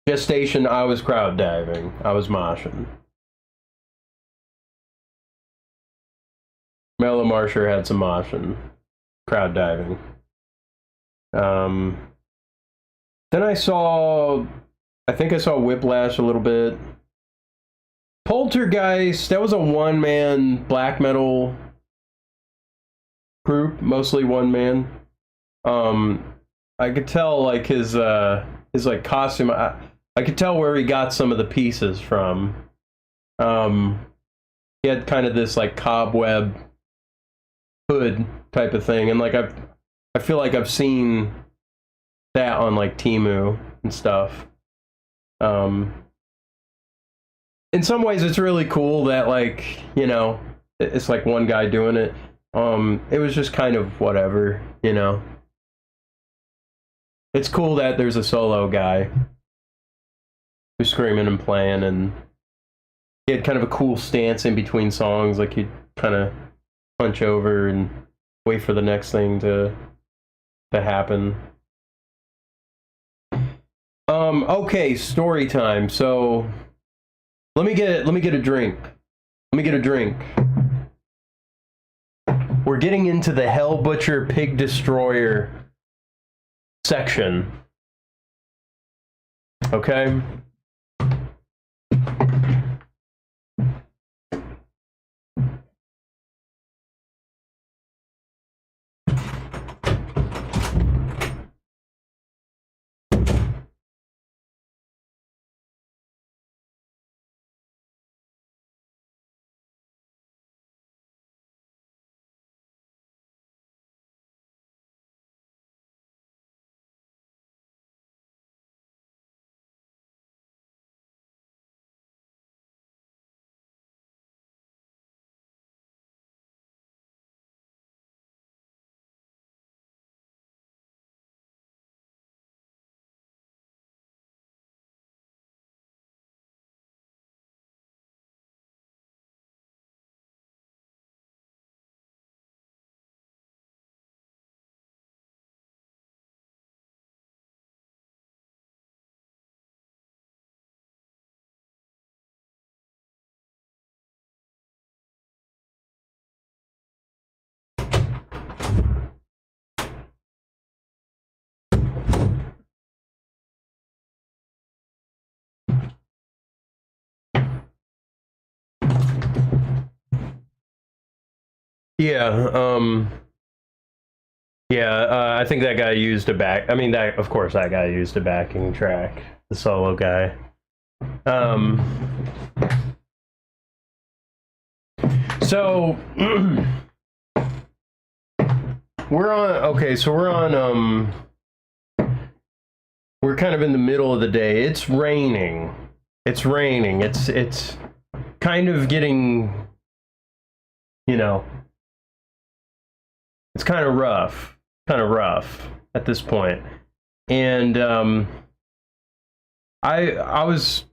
Gestation, I was crowd diving. I was moshing. Mellow Marsher had some moshing. Crowd diving. Then I think I saw Whiplash a little bit. Poltergeist, that was a one-man black metal group, mostly one man. I could tell like his like costume. I could tell where he got some of the pieces from. He had kind of this like cobweb hood type of thing, and like I feel like I've seen that on like Temu and stuff. in some ways it's really cool that, like, you know, it's like one guy doing it. It was just kind of whatever, you know. It's cool that there's a solo guy who's screaming and playing, and he had kind of a cool stance in between songs, like he'd kind of punch over and wait for the next thing to happen. Okay, story time. So let me get a drink. Let me get a drink. We're getting into the Hell Butcher Pig Destroyer section. Okay? Yeah, I think that guy used a back. I mean, that, of course, that guy used a backing track. The solo guy. So we're on. Okay, so we're on. We're kind of in the middle of the day. It's raining. It's raining. It's kind of getting, you know. It's kind of rough at this point. And I was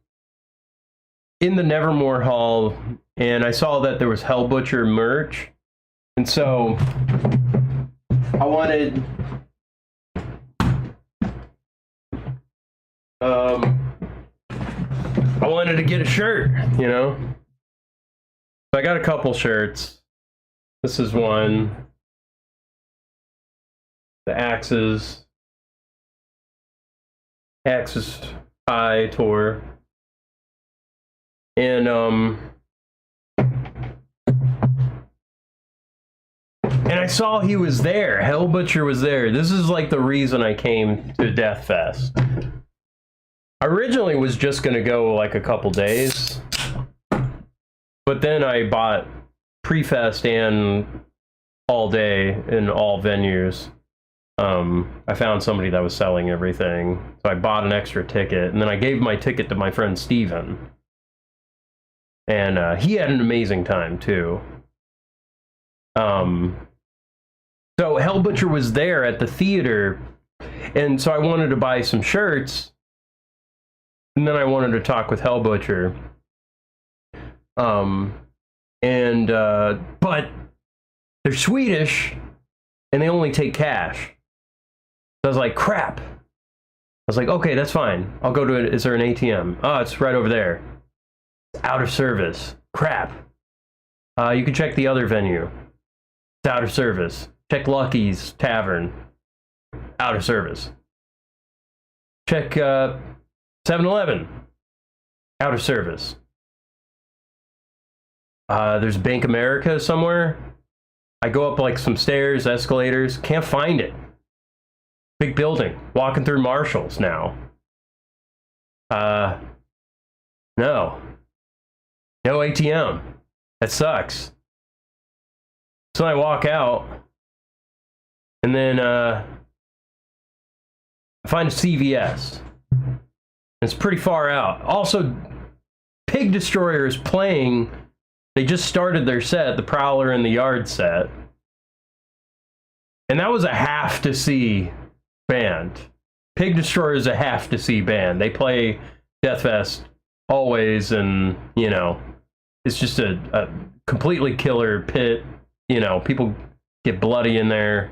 in the Nevermore Hall, and I saw that there was Hell Butcher merch, and so I wanted to get a shirt, you know. So I got a couple shirts. This is one. The Axis High tour, and I saw he was there. Hell Butcher was there. This is like the reason I came to Deathfest. I originally was just gonna go like a couple days, but then I bought pre-fest and all day in all venues. I found somebody that was selling everything, so I bought an extra ticket, and then I gave my ticket to my friend Steven. And he had an amazing time too. So Hell Butcher was there at the theater, and so I wanted to buy some shirts, and then I wanted to talk with Hell Butcher. But they're Swedish, and they only take cash. So I was like, crap. I was like, okay, that's fine. I'll go to it. Is there an ATM? Oh, it's right over there. It's out of service. Crap. You can check the other venue. It's out of service. Check Lucky's Tavern. Out of service. Check 7-Eleven. Out of service. There's Bank America somewhere. I go up like some stairs, escalators. Can't find it. Big building. Walking through Marshall's now. No. No ATM. That sucks. So I walk out, and then I find a CVS. It's pretty far out. Also, Pig Destroyer is playing. They just started their set, the Prowler and the Yard set. And that was a have to see band. Pig Destroyer is a have to see band. They play Deathfest always, and you know, it's just a completely killer pit. You know, people get bloody in there.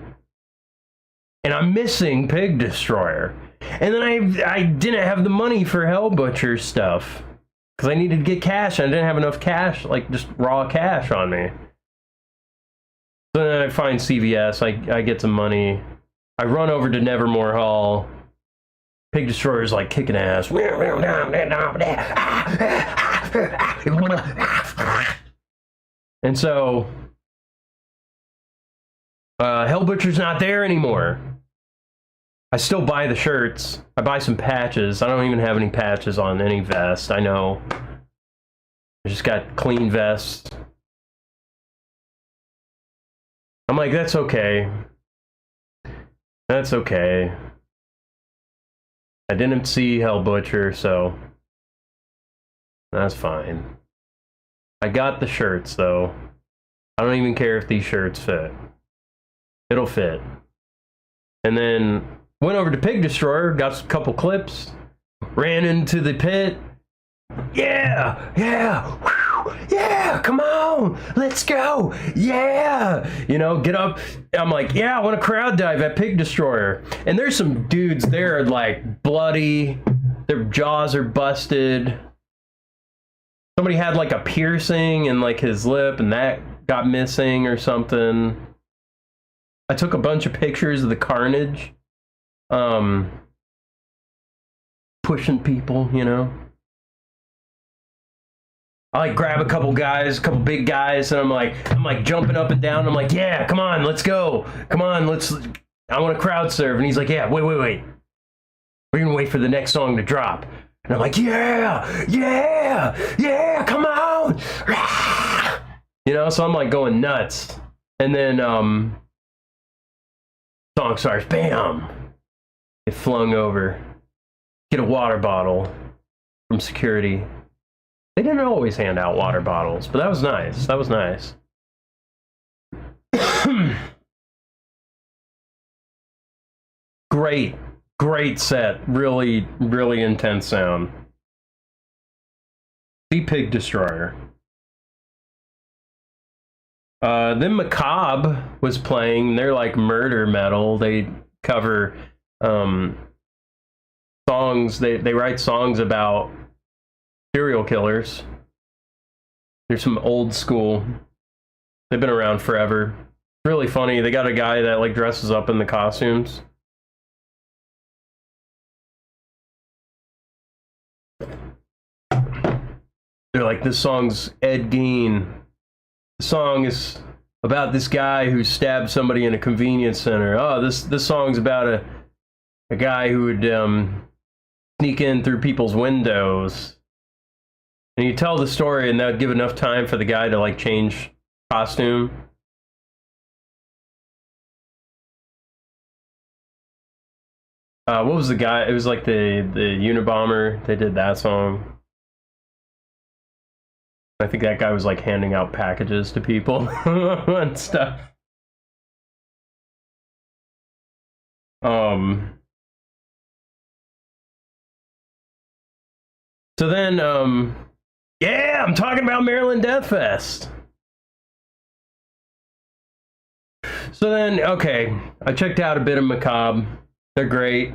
And I'm missing Pig Destroyer. And then I didn't have the money for Hell Butcher stuff. Because I needed to get cash. And I didn't have enough cash, like just raw cash on me. So then I find CVS. I get some money. I run over to Nevermore Hall. Pig Destroyer's like kicking ass. And so Hell Butcher's not there anymore. I still buy the shirts. I buy some patches. I don't even have any patches on any vest. I know. I just got clean vests. I'm like, that's okay. That's okay. I didn't see Hell Butcher, so that's fine. I got the shirts, though. I don't even care if these shirts fit. It'll fit. And then went over to Pig Destroyer, got a couple clips, ran into the pit. Yeah, yeah, whew, yeah, come on, let's go, yeah. You know, get up. I'm like, yeah, I want to crowd dive at Pig Destroyer. And there's some dudes there like bloody, their jaws are busted. Somebody had like a piercing in like his lip and that got missing or something. I took a bunch of pictures of the carnage. Pushing people, you know. I like grab a couple guys, a couple big guys, and I'm like jumping up and down. I'm like, yeah, come on, let's go. Come on, I want to crowd surf. And he's like, yeah, wait. We're gonna wait for the next song to drop. And I'm like, yeah, come on. You know, so I'm like going nuts. And then song starts, bam. Get flung over. Get a water bottle from security. They didn't always hand out water bottles, but that was nice. That was nice. Great set. Really, really intense sound. The Pig Destroyer. Then Macabre was playing. They're like murder metal. They cover songs. They write songs about serial killers. There's some old school. They've been around forever. It's really funny. They got a guy that like dresses up in the costumes. They're like, this song's Ed Gein. The song is about this guy who stabbed somebody in a convenience center. Oh, this song's about a guy who would sneak in through people's windows. And you tell the story, and that would give enough time for the guy to like change costume. What was the guy? It was like the Unabomber. They did that song. I think that guy was like handing out packages to people and stuff. So then, yeah, I'm talking about Maryland Deathfest. So then, okay, I checked out a bit of Macabre. They're great.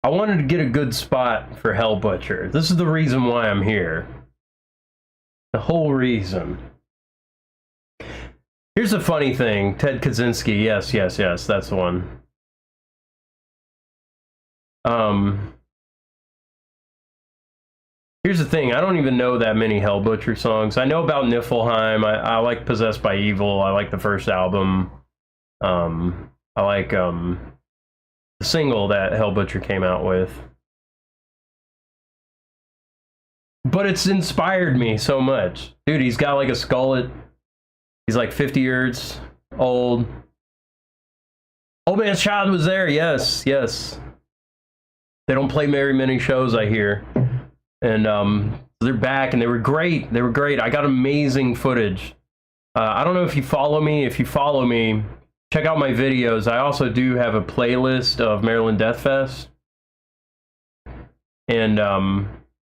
I wanted to get a good spot for Hell Butcher. This is the reason why I'm here. The whole reason. Here's the funny thing. Ted Kaczynski. Yes, that's the one. Here's the thing. I don't even know that many Hell Butcher songs. I know about Niflheim. I like Possessed by Evil. I like the first album. I like the single that Hell Butcher came out with. But it's inspired me so much. Dude, he's got like a skullet. He's like 50 years old. Old Man's Child was there, yes. They don't play very many shows, I hear. And they're back, and they were great. They were great. I got amazing footage. I don't know if you follow me. If you follow me, check out my videos. I also do have a playlist of Maryland Deathfest. And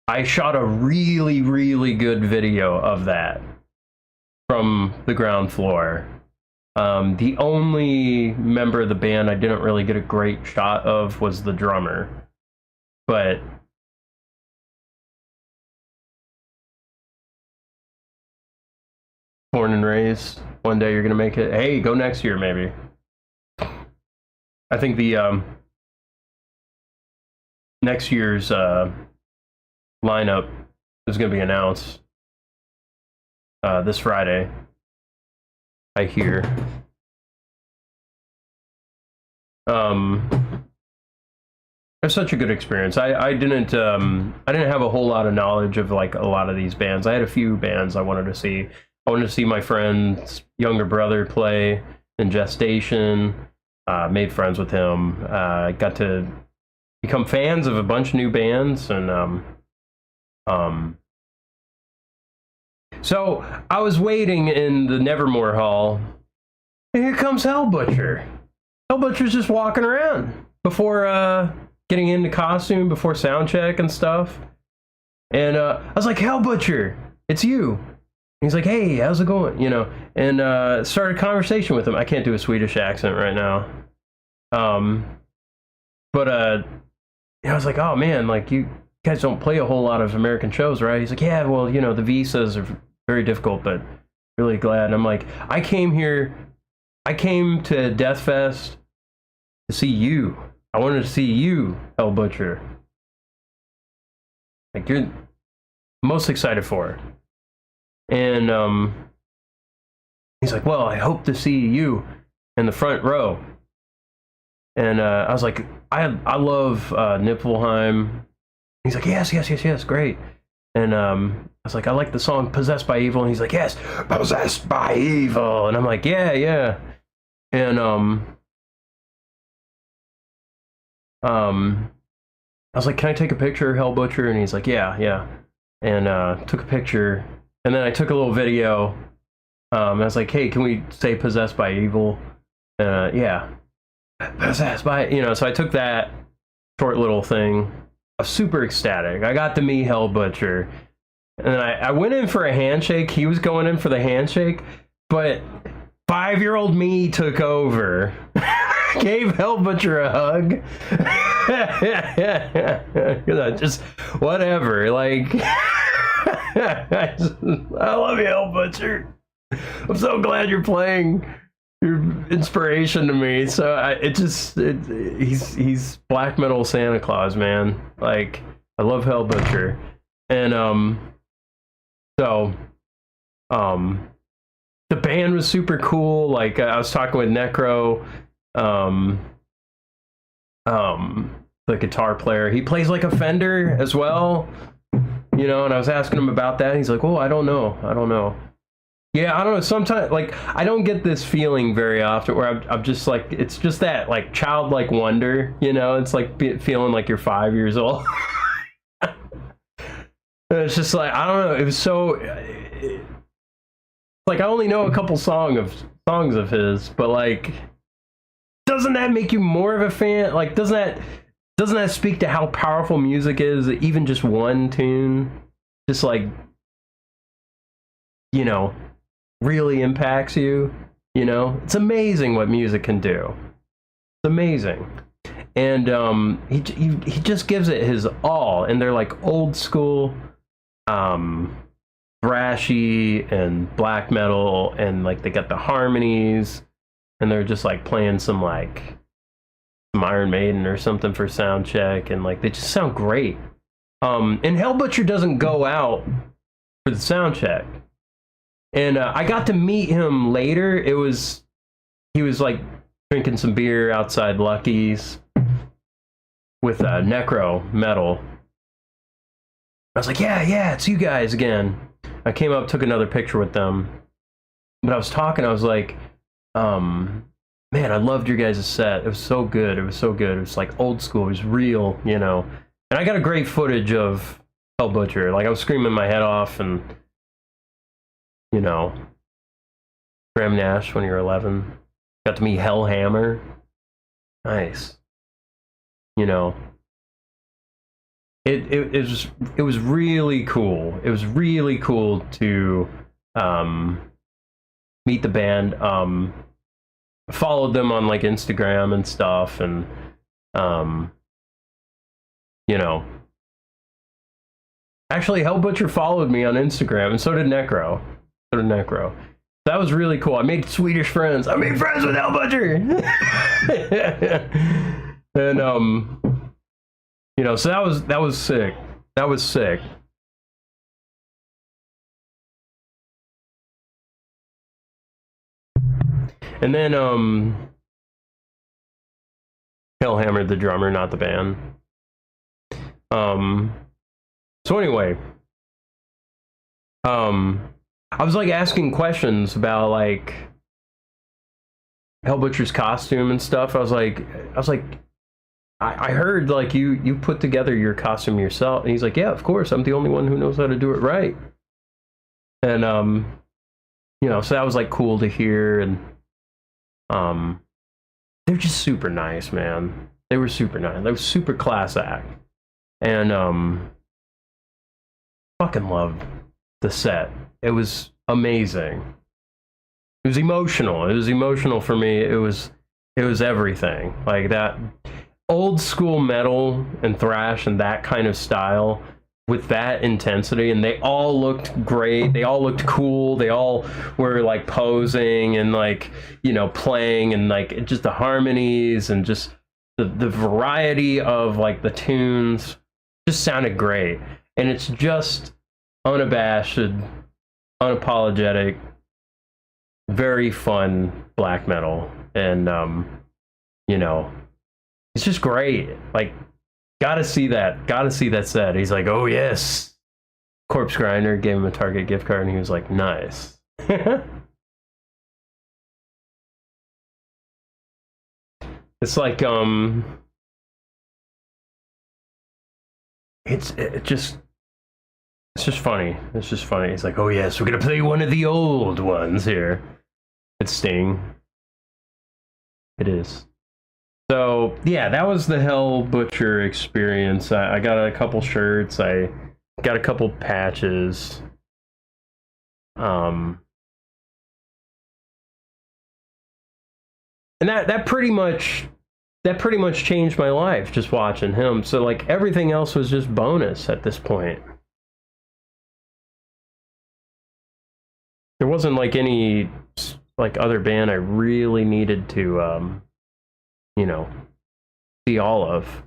I shot a really, really good video of that from the ground floor. The only member of the band I didn't really get a great shot of was the drummer. But born and raised, one day you're gonna make it. Hey, go next year maybe. I think the next year's lineup is gonna be announced this Friday, I hear. It was such a good experience. I didn't have a whole lot of knowledge of like a lot of these bands. I had a few bands I wanted to see. I wanted to see my friend's younger brother play in Gestation. Made friends with him. Got to become fans of a bunch of new bands, and so I was waiting in the Nevermore Hall, and here comes Hellbutcher. Hellbutcher's just walking around before getting into costume, before sound check and stuff. And I was like, Hellbutcher, it's you. And he's like, hey, how's it going? You know, and started a conversation with him. I can't do a Swedish accent right now. But I was like, oh man, like you guys don't play a whole lot of American shows, right? He's like, yeah, well, you know, the visas are very difficult, but really glad. And I'm like, I came to Deathfest to see you. I wanted to see you, Hellbutcher. Like, you're most excited for it. And he's like, well, I hope to see you in the front row. And I was like, I love Niflheim. He's like, yes, great. And I was like, I like the song Possessed by Evil. And he's like, yes, Possessed by Evil. And I'm like, yeah. And I was like, can I take a picture of Hellbutcher? And he's like, yeah. And took a picture. And then I took a little video. I was like, hey, can we say Possessed by Evil? Yeah. Possessed by, you know, so I took that short little thing. I was super ecstatic. I got to meet Hellbutcher. And then I went in for a handshake. He was going in for the handshake. But 5-year-old me took over. Gave Hellbutcher a hug. Just whatever. Like, I love you, Hellbutcher. I'm so glad you're playing. You're inspiration to me. So he's black metal Santa Claus, man. Like, I love Hellbutcher. And the band was super cool. Like, I was talking with Necro, the guitar player. He plays like a Fender as well, you know, and I was asking him about that. He's like, oh, I don't know. Yeah, I don't know. Sometimes, like, I don't get this feeling very often where I'm just like, it's just that, like, childlike wonder, you know? It's like feeling like you're 5 years old. It's just like, I don't know. It was so, like, I only know a couple songs of his, but, like, doesn't that make you more of a fan? Like, doesn't that speak to how powerful music is? Even just one tune, just like, you know, really impacts you. You know, it's amazing what music can do. It's amazing. And he just gives it his all. And they're like old school, thrashy and black metal, and like they got the harmonies, and they're just like playing some Iron Maiden or something for sound check, and like they just sound great. And Hellbutcher doesn't go out for the sound check. And I got to meet him later. He was like drinking some beer outside Lucky's with Necro Metal. I was like, yeah, it's you guys again. I came up, took another picture with them. But I was talking, I was like, man, I loved your guys' set. It was so good. It was like old school. It was real, you know. And I got a great footage of Hell Butcher. Like I was screaming my head off, and you know, Graham Nash when you're 11. Got to meet Hellhammer. Nice. You know, it was really cool. It was really cool to meet the band. Followed them on like Instagram and stuff, and you know, actually Hell Butcher followed me on Instagram, and so did Necro. That was really cool. I made Swedish friends. I made friends with Hell Butcher. And you know, so that was sick. That was sick. And then Hellhammer, the drummer, not the band. So anyway, I was like asking questions about like Hell Butcher's costume and stuff. I was like, I heard like you put together your costume yourself, and he's like, yeah, of course, I'm the only one who knows how to do it right. And you know, so that was like cool to hear, and they're just super nice, man. They were super nice. They were super class act, and fucking loved the set. It was amazing. It was emotional. It was emotional for me. It was everything. Like that old school metal and thrash and that kind of style with that intensity, and they all looked great. They all looked cool. They all were like posing and like, you know, playing, and like just the harmonies and just the variety of like the tunes just sounded great. And it's just unabashed, unapologetic, very fun black metal. And you know, it's just great. Like, gotta see that set. He's like, oh yes. Corpse Grinder gave him a Target gift card, and he was like, nice. It's like it's just funny. It's just funny. It's like, oh yes, we're gonna play one of the old ones here. It's Sting. It is. So yeah, that was the Hell Butcher experience. I got a couple shirts. I got a couple patches. And that pretty much changed my life, just watching him. So like everything else was just bonus at this point. There wasn't like any like other band I really needed to you know, see all of.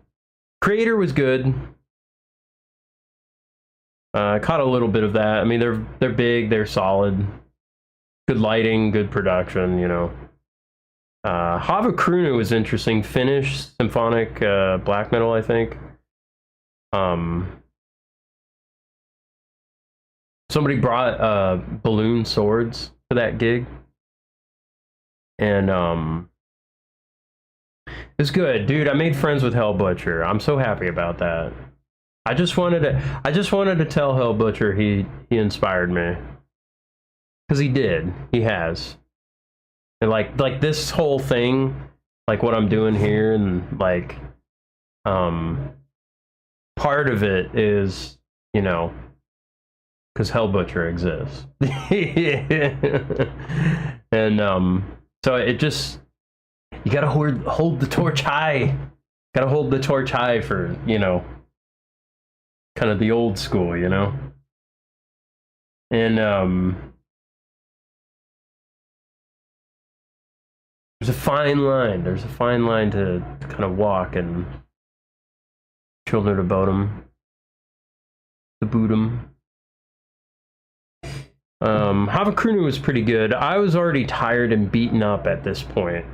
Creator was good. I caught a little bit of that. I mean, they're big, they're solid, good lighting, good production, you know. Hava Krunu was interesting. Finnish symphonic black metal, I think. Somebody brought balloon swords for that gig, and it's good, dude. I made friends with Hell Butcher. I'm so happy about that. I just wanted to tell Hell Butcher he inspired me, because he did. He has. And like this whole thing, like what I'm doing here, and like part of it is, you know, because Hell Butcher exists. And so it just, you gotta hold the torch high. Gotta hold the torch high for, you know, kind of the old school, you know. And there's a fine line. There's a fine line to kind of walk, and Children of Bodom, the Boodum. Hava Krunu was pretty good. I was already tired and beaten up at this point,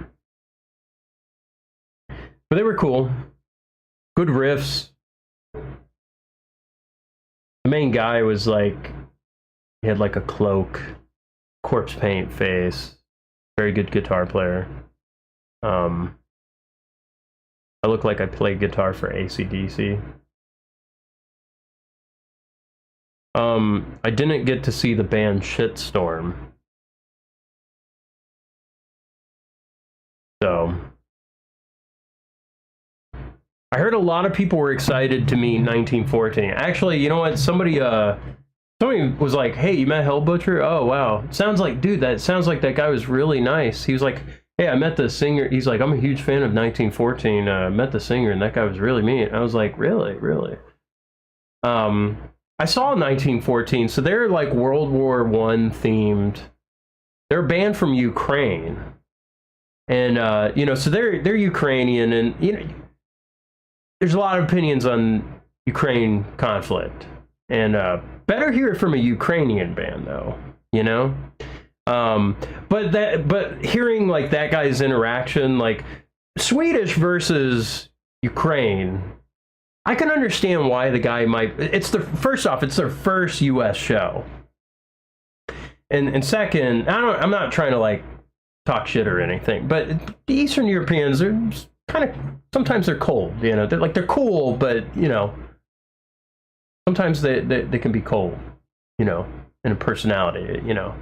but they were cool. Good riffs. The main guy was like, he had like a cloak, corpse paint face. Very good guitar player. I look like I play guitar for AC/DC. I didn't get to see the band Shitstorm. So I heard a lot of people were excited to meet 1914. Actually, you know what? Somebody was like, "Hey, you met Hell Butcher? Oh, wow. Sounds like, dude, that sounds like that guy was really nice." He was like, "Hey, I met the singer." He's like, "I'm a huge fan of 1914. Met the singer, and that guy was really mean." I was like, "Really? Really?" I saw 1914, so they're like World War I themed. They're a band from Ukraine. And you know, so they're Ukrainian, and you know, there's a lot of opinions on Ukraine conflict, and better hear it from a Ukrainian band, though, you know. But hearing like that guy's interaction, like Swedish versus Ukraine, I can understand why the guy might. It's first off, it's their first U.S. show, and second, I'm not trying to like talk shit or anything, but the Eastern Europeans are kind of, sometimes they're cold, you know. They're cool, but you know, sometimes they can be cold, you know, in a personality, you know.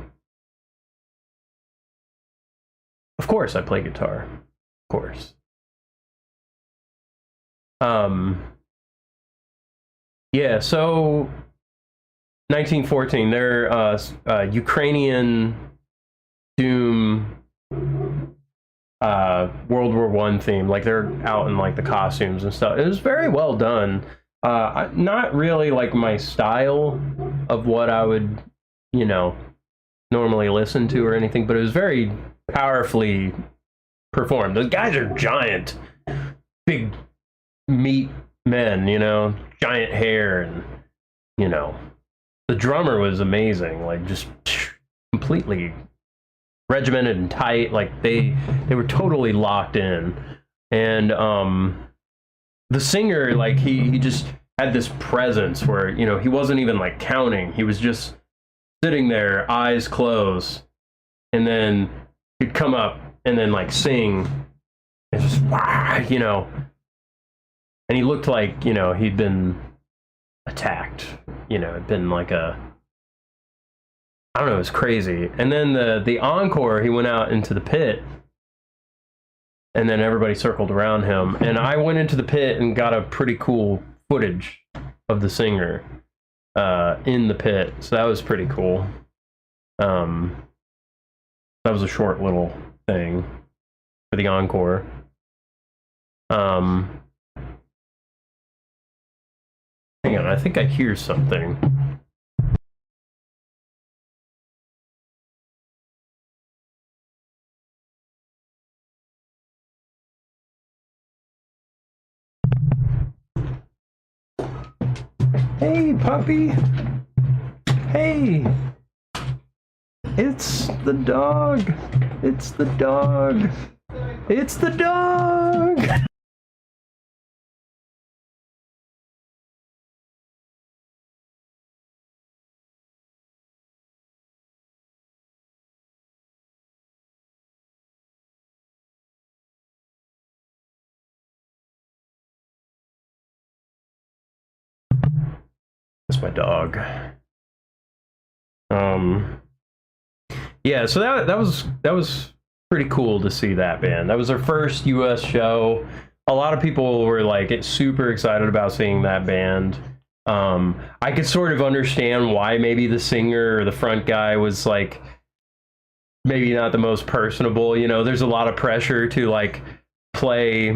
Of course I play guitar, of course. Yeah, so 1914, they're Ukrainian doom World War I theme. Like they're out in like the costumes and stuff. It was very well done. Not really like my style of what I would, you know, normally listen to or anything, but it was very powerfully performed. Those guys are giant, big meat men, you know, giant hair, and you know, the drummer was amazing, like just completely regimented and tight. Like they were totally locked in. And the singer, like he just had this presence where, you know, he wasn't even like counting, he was just sitting there, eyes closed, and then he'd come up and then like sing and just you know, and he looked like, you know, he'd been attacked, you know, it'd been like a, I don't know, it was crazy. And then the encore, he went out into the pit, and then everybody circled around him, and I went into the pit and got a pretty cool footage of the singer in the pit, so that was pretty cool. That was a short little thing for the encore. Hang on, I think I hear something. Hey, puppy. Hey. It's the dog. It's the dog. It's the dog. That's my dog. Yeah, so that was pretty cool to see that band. That was their first US show. A lot of people were like super excited about seeing that band. I could sort of understand why maybe the singer or the front guy was like maybe not the most personable, you know. There's a lot of pressure to like play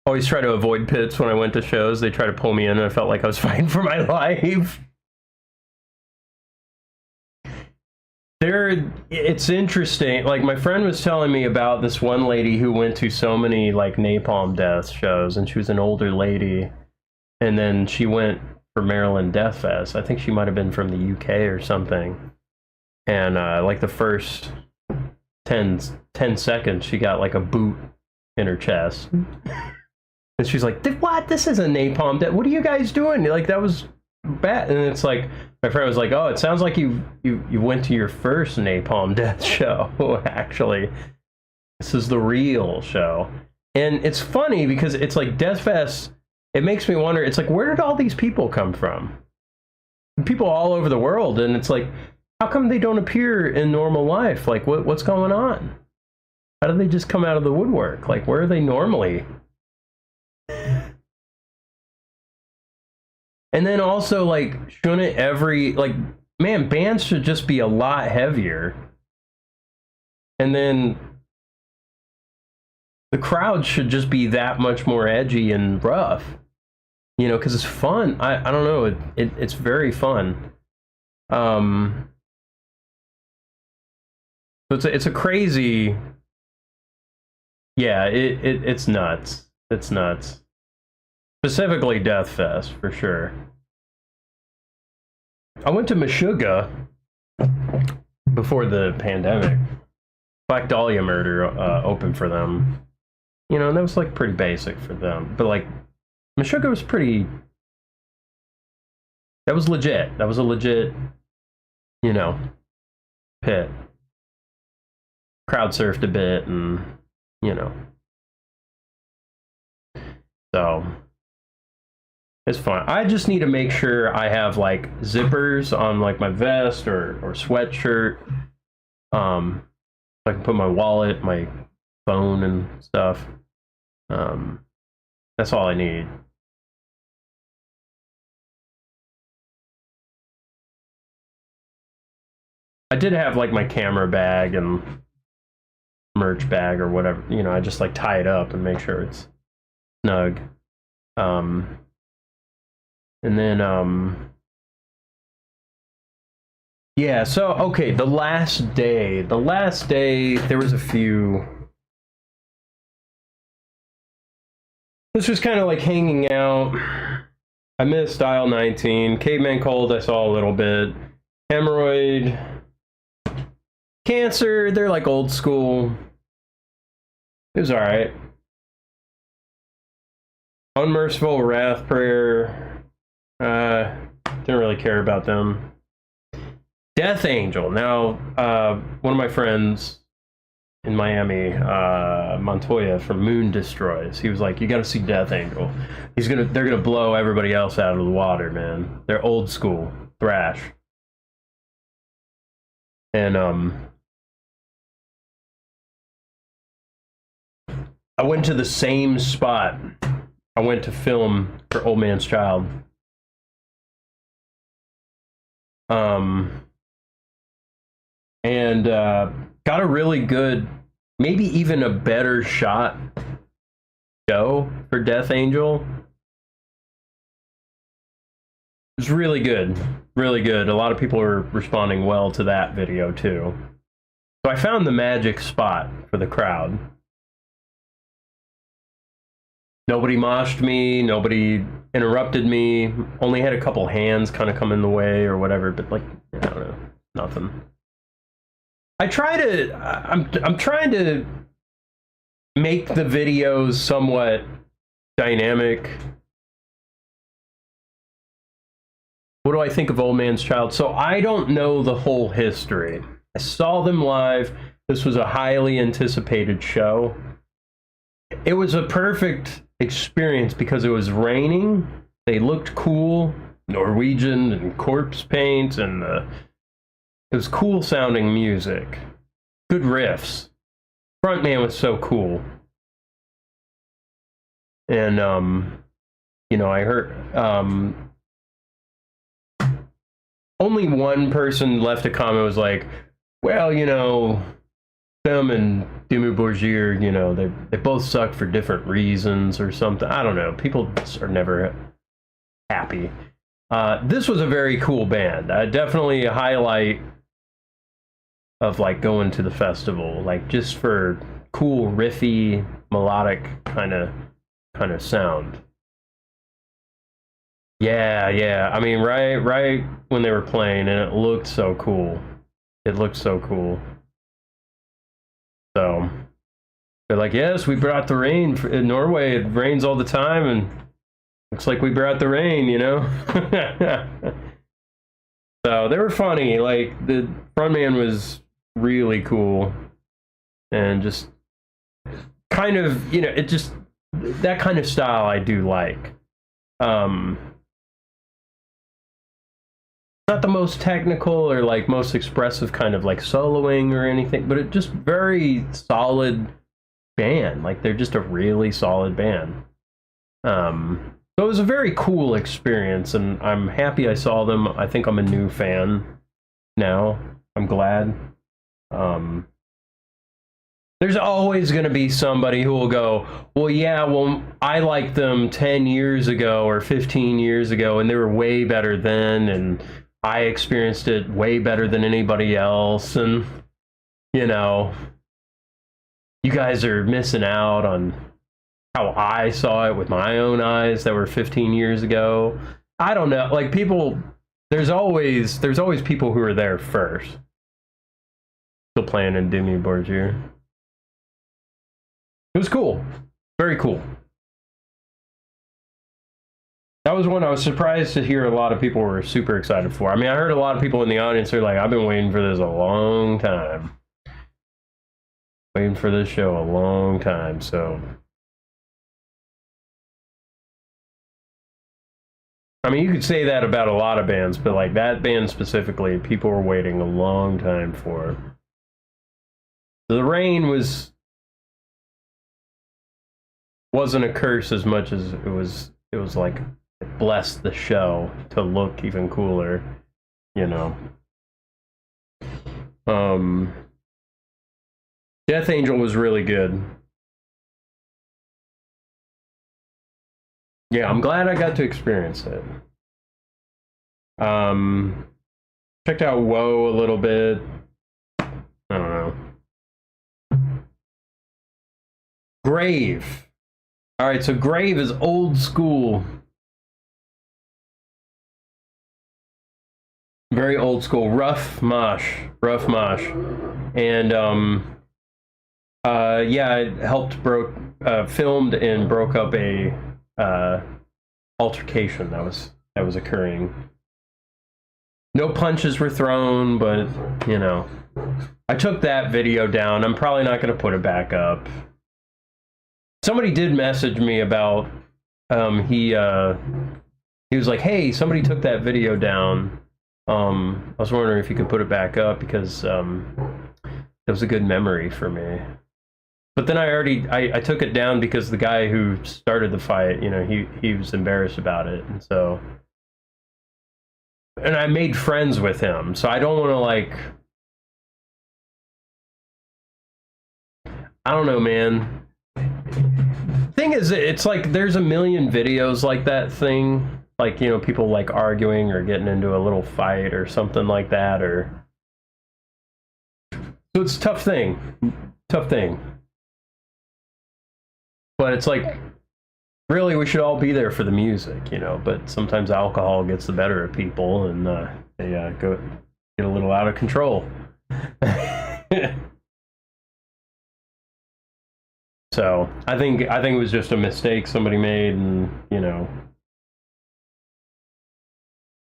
always try to avoid pits when I went to shows. They try to pull me in, and I felt like I was fighting for my life. It's interesting. Like, my friend was telling me about this one lady who went to so many like Napalm Death shows, and she was an older lady, and then she went for Maryland Deathfest. I think she might have been from the UK or something. And like the first 10 seconds, she got like a boot in her chest. And she's like, "What? This isn't Napalm Death. What are you guys doing?" Like, that was bad. And it's like, my friend was like, "Oh, it sounds like you went to your first Napalm Death show." Actually, this is the real show. And it's funny because it's like Deathfest it makes me wonder, it's like, where did all these people come from? People all over the world, and it's like, how come they don't appear in normal life? Like, what's going on? How do they just come out of the woodwork? Like, where are they normally? And then also, like, shouldn't like, man, bands should just be a lot heavier. And then the crowd should just be that much more edgy and rough. You know, because it's fun. I don't know. It's very fun. So it's a crazy. Yeah, it's nuts. It's nuts. Specifically Deathfest, for sure. I went to Meshuggah before the pandemic. Black Dahlia Murder opened for them. You know, and that was like pretty basic for them. But like, Meshuggah was pretty... That was legit. That was a legit, you know, pit. Crowd surfed a bit and, you know. So... It's fun. I just need to make sure I have like zippers on like my vest or sweatshirt. I can put my wallet, my phone and stuff. That's all I need. I did have like my camera bag and merch bag or whatever. You know, I just like tie it up and make sure it's snug. And then, yeah, so, okay, the last day, there was a few, this was kind of like hanging out. I missed Dial 19, Caveman Cold I saw a little bit, Hemorrhoid, Cancer, they're like old school, it was alright. Unmerciful Wrath Prayer, didn't really care about them. Death Angel. Now, one of my friends in Miami, Montoya from Moon Destroys, he was like, "You got to see Death Angel. They're gonna blow everybody else out of the water, man. They're old school thrash." And I went to the same spot I went to film for Old Man's Child. And got a really good, maybe even a better shot show for Death Angel. It was really good, really good. A lot of people are responding well to that video too. So I found the magic spot for the crowd. Nobody moshed me, nobody interrupted me, only had a couple hands kind of come in the way or whatever, but like, I don't know, nothing. I'm trying to make the videos somewhat dynamic. What do I think of Old Man's Child? So I don't know the whole history. I saw them live. This was a highly anticipated show. It was a perfect experience because it was raining. They looked cool, Norwegian and corpse paint, and it was cool sounding music. Good riffs. Frontman was so cool. And you know, I heard only one person left a comment, was like, well, you know, them and Dimmu Borgir, you know, they both suck for different reasons or something. I don't know. People are never happy. This was a very cool band. Definitely a highlight of like going to the festival, like just for cool, riffy, melodic kind of sound. Yeah. I mean, right when they were playing, and it looked so cool. It looked so cool. So they're like, yes, we brought the rain. In Norway, it rains all the time, and looks like we brought the rain, you know? So they were funny. Like, the frontman was really cool, and just kind of, you know, it just, that kind of style I do like. not the most technical or like most expressive kind of like soloing or anything, but it just very solid band. Like they're just a really solid band. So it was a very cool experience, and I'm happy I saw them. I think I'm a new fan now. I'm glad. There's always going to be somebody who will go, well, yeah, well, I liked them 10 years ago or 15 years ago, and they were way better then, and I experienced it way better than anybody else, and, you know, you guys are missing out on how I saw it with my own eyes that were 15 years ago. I don't know. Like, people, there's always people who are there first. Still playing in Demi Borgir. It was cool. Very cool. That was one I was surprised to hear a lot of people were super excited for. I mean, I heard a lot of people in the audience are like, I've been waiting for this a long time. Waiting for this show a long time, so... I mean, you could say that about a lot of bands, but like that band specifically, people were waiting a long time for. The rain wasn't a curse as much as it was like it blessed the show to look even cooler, you know. Death Angel was really good. Yeah, I'm glad I got to experience it. Checked out Woe a little bit. I don't know. Grave. Alright, so Grave is old school. Very old school. Rough mosh. And, yeah, it helped filmed and broke up a altercation that was occurring. No punches were thrown, but you know, I took that video down. I'm probably not going to put it back up. Somebody did message me about he was like, hey, somebody took that video down. I was wondering if you could put it back up because it was a good memory for me. But then I took it down because the guy who started the fight, you know, he was embarrassed about it, and so, and I made friends with him, so I don't want to like, I don't know, man. Thing is, it's like there's a million videos like that thing, like, you know, people like arguing or getting into a little fight or something like that, or so it's a tough thing. But it's like, really, we should all be there for the music, you know, but sometimes alcohol gets the better of people, and they get a little out of control. So I think it was just a mistake somebody made, and you know,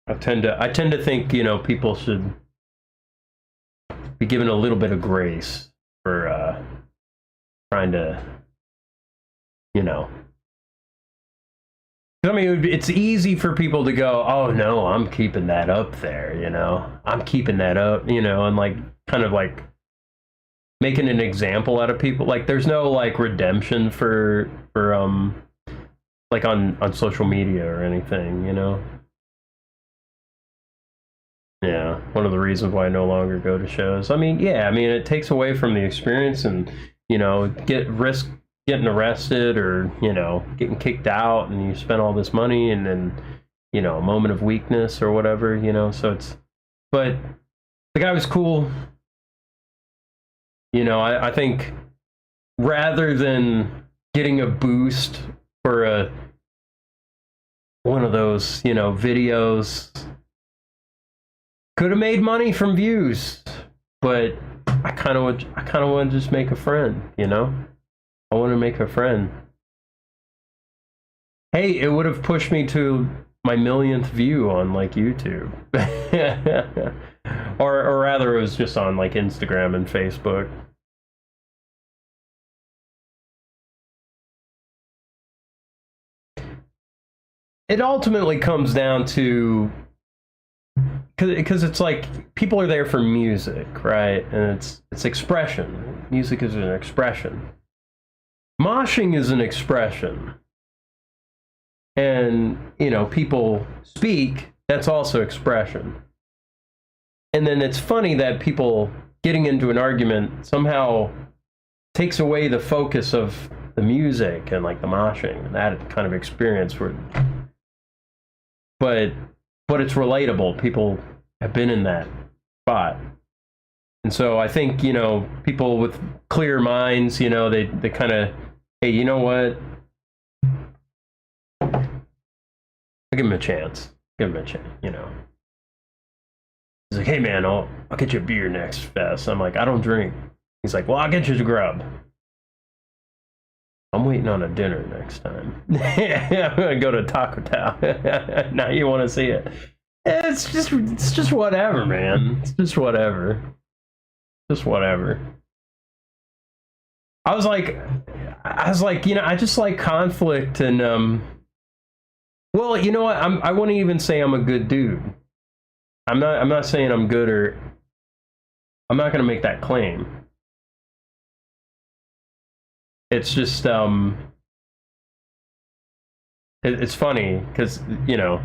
I tend to think, you know, people should be given a little bit of grace for trying to, you know. I mean, it's easy for people to go, oh no, I'm keeping that up there, you know, I'm keeping that up, you know, and like kind of like making an example out of people. Like there's no like redemption for like on social media or anything, you know. Yeah, one of the reasons why I no longer go to shows. I mean, yeah, I mean, it takes away from the experience, and you know, risk getting arrested or, you know, getting kicked out, and you spend all this money, and then, you know, a moment of weakness or whatever, you know. So it's, but the guy was cool. You know, I think rather than getting a boost for one of those, you know, videos, could have made money from views, but I kind of want to just make a friend, you know. I want to make a friend. Hey, it would have pushed me to my millionth view on like YouTube. or rather, it was just on like Instagram and Facebook. it ultimately comes down to, because it's like people are there for music, right? And it's expression. Music is an expression. Moshing is an expression. And, you know, people speak, that's also expression. And then it's funny that people getting into an argument somehow takes away the focus of the music and like the moshing and that kind of experience where, but it's relatable. People have been in that spot. And so I think, you know, people with clear minds, you know, they kind of, hey, you know what? I'll give him a chance. Give him a chance, you know. He's like, hey man, I'll get you a beer next fest. I'm like, I don't drink. He's like, well, I'll get you a grub. I'm waiting on a dinner next time. I'm gonna go to Taco Town. Now you want to see it? It's just whatever, man. It's just whatever. Just whatever. I was like, you know, I just like conflict and well, you know what? I wouldn't even say I'm a good dude. I'm not saying I'm good, or I'm not gonna make that claim. It's just it's funny because, you know,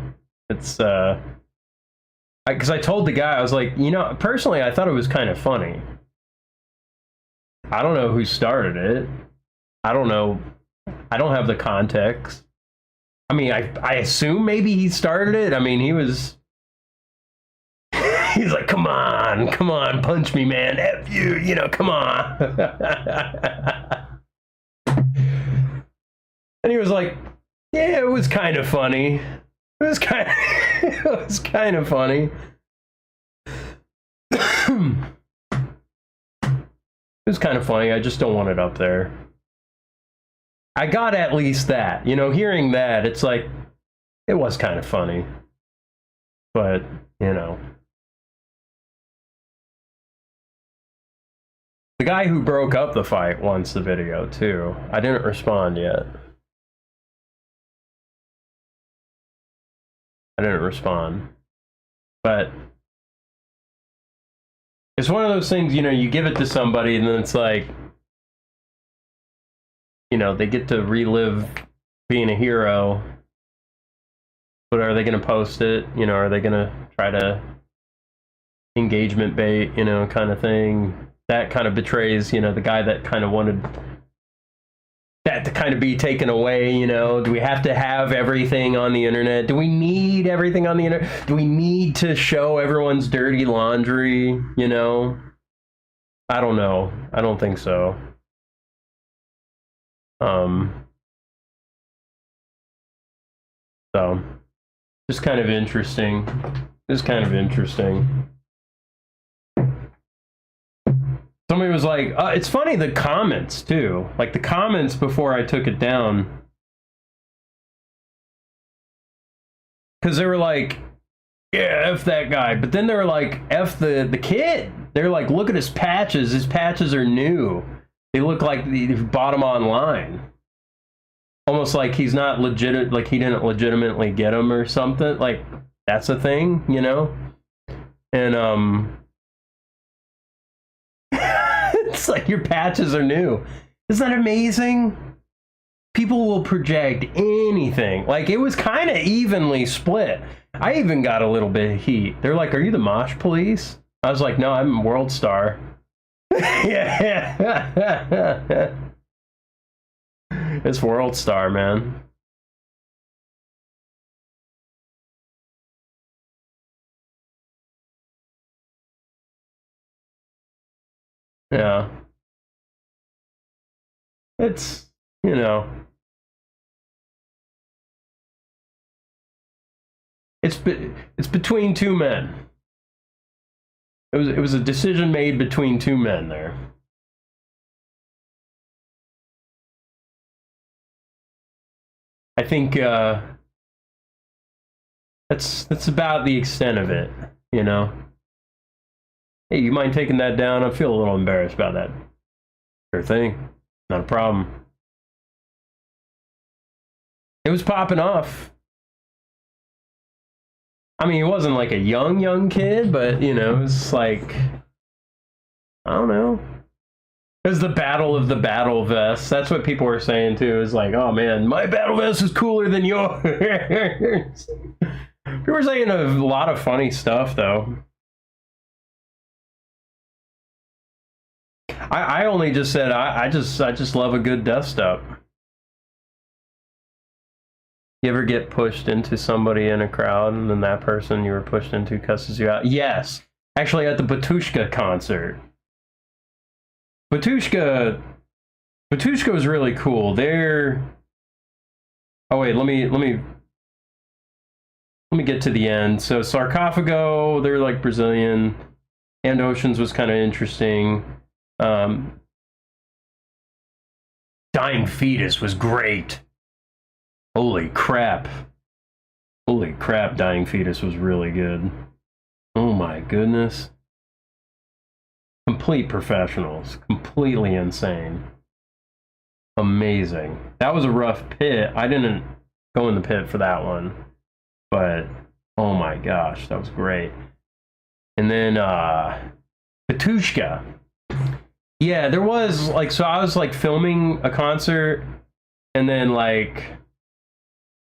it's because I told the guy, I was like, you know, personally I thought it was kind of funny. I don't know who started it. I don't know. I don't have the context. I mean, I assume maybe he started it. I mean, he was he's like, come on, punch me, man. F you, you know, come on. And he was like, yeah, it was kind of funny. It was kind of funny. It was kind of funny. I just don't want it up there. I got at least that. You know, hearing that, it's like, it was kind of funny. But, you know. The guy who broke up the fight wants the video, too. I didn't respond yet. I didn't respond. But it's one of those things, you know, you give it to somebody and then it's like, you know, they get to relive being a hero. But are they going to post it? You know, are they going to try to engagement bait, you know, kind of thing? That kind of betrays, you know, the guy that kind of wanted that to kind of be taken away, you know. Do we have to have everything on the internet? Do we need everything on the internet? Do we need to show everyone's dirty laundry, you know? I don't know. I don't think so. So just kind of interesting. Just kind of interesting. Somebody was like, it's funny, the comments too. Like the comments before I took it down. Because they were like, yeah, F that guy. But then they were like, F the kid. They're like, look at his patches. His patches are new. They look like he bought them online. Almost like he's not legit, like he didn't legitimately get them or something. Like, that's a thing, you know? And, it's like your patches are new. Isn't that amazing? People will project anything. Like, it was kind of evenly split. I even got a little bit of heat. They're like, are you the mosh police? I was like, no, I'm World Star. Yeah. It's World Star, man. Yeah. It's, you know, it's between two men. It was a decision made between two men there. I think that's about the extent of it, you know. Hey, you mind taking that down? I feel a little embarrassed about that. Sure thing. Not a problem. It was popping off. I mean, he wasn't like a young kid, but you know, it's like, I don't know. It was the battle of the battle vests. That's what people were saying too. Is like, oh man, my battle vest is cooler than yours. People were saying a lot of funny stuff though. I only just said I just love a good dust up. You ever get pushed into somebody in a crowd and then that person you were pushed into cusses you out? Yes. Actually at the Batushka concert. Batushka was really cool. They're oh wait, let me get to the end. So Sarcophago, they're like Brazilian. And Oceans was kind of interesting. Dying Fetus was great. Holy crap. Holy crap, Dying Fetus was really good. Oh my goodness. Complete professionals. Completely insane. Amazing. That was a rough pit. I didn't go in the pit for that one. But, oh my gosh, that was great. And then, Patushka. Yeah, there was, like, so I was, like, filming a concert, and then, like,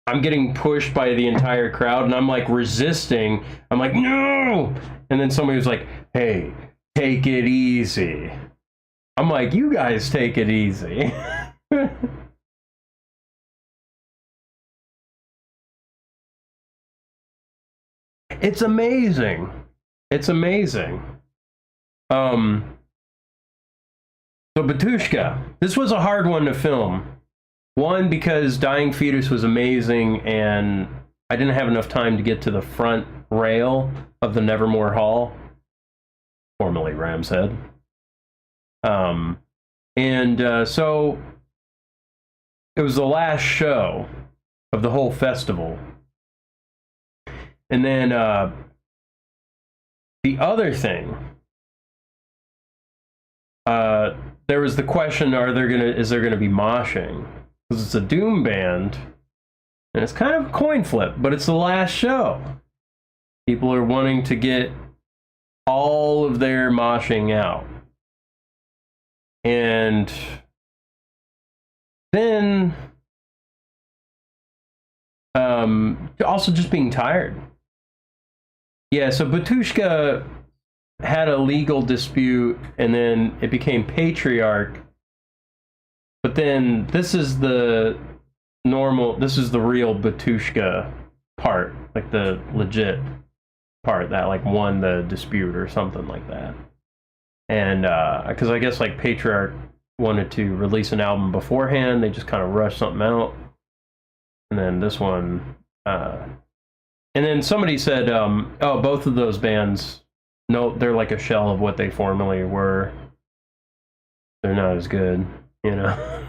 I'm getting pushed by the entire crowd, and I'm, like, resisting. I'm like, no! And then somebody was like, hey, take it easy. I'm like, you guys take it easy. It's amazing. It's amazing. So Batushka, this was a hard one to film. One, because Dying Fetus was amazing and I didn't have enough time to get to the front rail of the Nevermore Hall, formerly Ram's Head. So it was the last show of the whole festival. And then the other thing, there was the question: is there gonna be moshing? Because it's a Doom band, and it's kind of a coin flip. But it's the last show. People are wanting to get all of their moshing out, and then also just being tired. Yeah, so Batushka had a legal dispute, and then it became Patriarch. But then this is the real Batushka part, like the legit part that like won the dispute or something like that. And because I guess like Patriarch wanted to release an album beforehand, they just kind of rushed something out. And then this one, and then somebody said, oh, both of those bands, no, they're like a shell of what they formerly were. They're not as good, you know.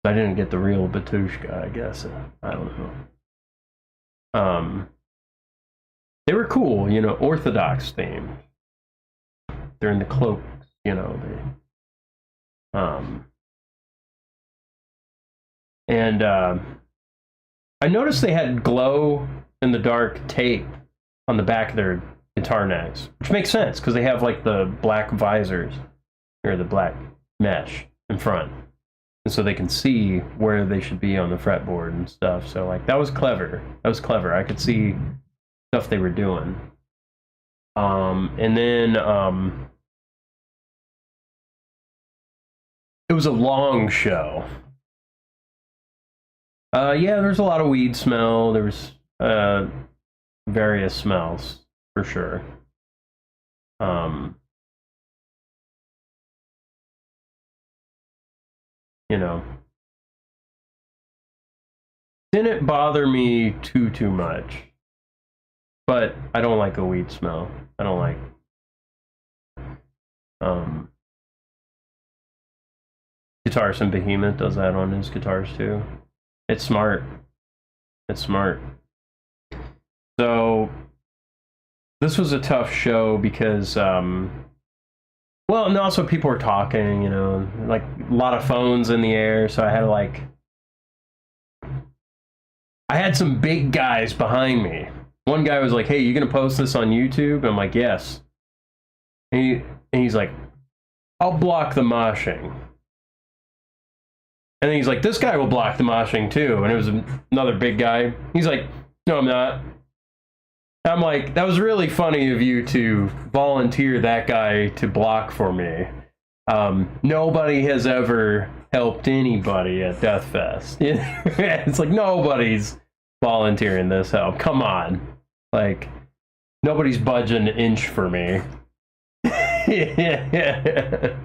I didn't get the real Batushka, I guess. I don't know. They were cool, you know, Orthodox themed. They're in the cloaks, you know. I noticed they had glow in the dark tape on the back of their guitar necks, which makes sense because they have like the black visors or the black mesh in front, and so they can see where they should be on the fretboard and stuff. So like that was clever. That was clever. I could see stuff they were doing. And then it was a long show. Yeah, there's a lot of weed smell. There was various smells for sure. You know, didn't bother me too much, but I don't like a weed smell. I don't like. Guitarist Behemoth does that on his guitars too. It's smart. It's smart. So this was a tough show because, well, and also people were talking, you know, like a lot of phones in the air. So I had to like, I had some big guys behind me one guy was like, "Hey, you gonna post this on YouTube?" And I'm like, "Yes." And he's like, "I'll block the moshing." And then he's like, "This guy will block the moshing too." And it was another big guy. He's like, "No, I'm not." I'm like, "That was really funny of you to volunteer that guy to block for me. Nobody has ever helped anybody at Deathfest." It's like, nobody's volunteering this help. Come on. Like, nobody's budging an inch for me. The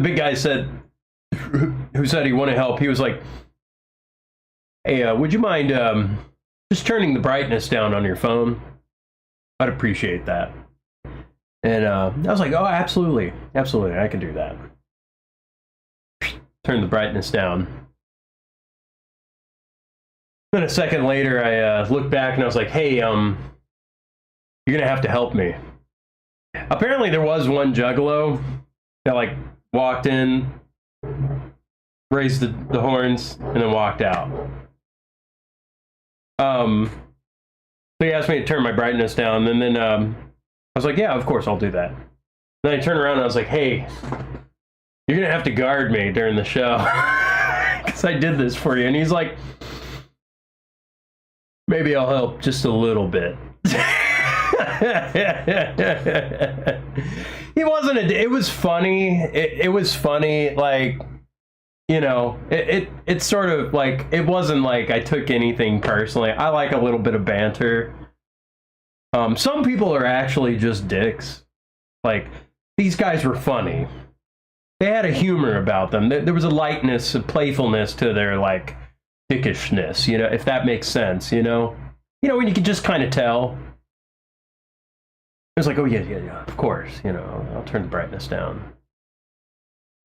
big guy said, who said he wanted help, he was like, "Hey, would you mind just turning the brightness down on your phone? I'd appreciate that." And I was like, "Oh, absolutely. Absolutely, I can do that." Turn the brightness down. Then a second later, I looked back and I was like, "Hey, you're gonna have to help me." Apparently there was one juggalo that like walked in, raised the horns, and then walked out. So he asked me to turn my brightness down, and then I was like, "Yeah, of course, I'll do that." Then I turned around and I was like, "Hey, you're gonna have to guard me during the show because I did this for you." And he's like, "Maybe I'll help just a little bit." He wasn't it was funny. It was funny, like, you know, it's sort of like, it wasn't like I took anything personally. I like a little bit of banter. Some people are actually just dicks. Like, these guys were funny. They had a humor about them. There was a lightness, a playfulness to their, like, dickishness, you know, if that makes sense, you know? You know, when you can just kind of tell. It was like, "Oh, yeah, of course, you know, I'll turn the brightness down.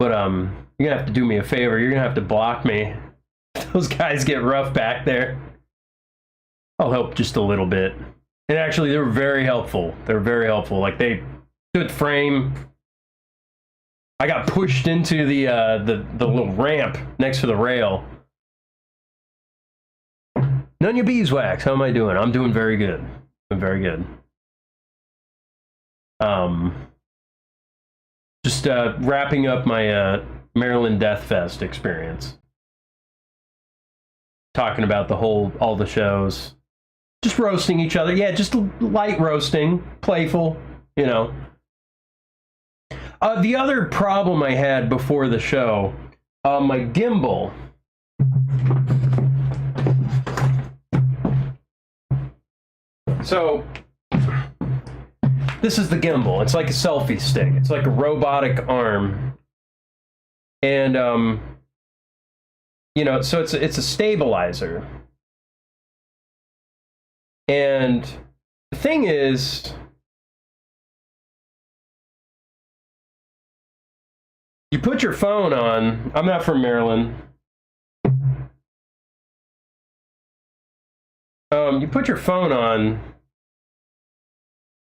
But, you're gonna have to do me a favor. You're gonna have to block me. Those guys get rough back there. I'll help just a little bit." And actually, they were very helpful. They were very helpful. Like, they stood frame. I got pushed into the little ramp next to the rail. None of your beeswax. How am I doing? I'm doing very good. I'm very good. Just wrapping up my Maryland Deathfest experience. Talking about all the shows. Just roasting each other. Yeah, just light roasting. Playful, you know. The other problem I had before the show, my gimbal. So, this is the gimbal. It's like a selfie stick. It's like a robotic arm. And, you know, so it's a stabilizer. And the thing is, you put your phone on. I'm not from Maryland. You put your phone on,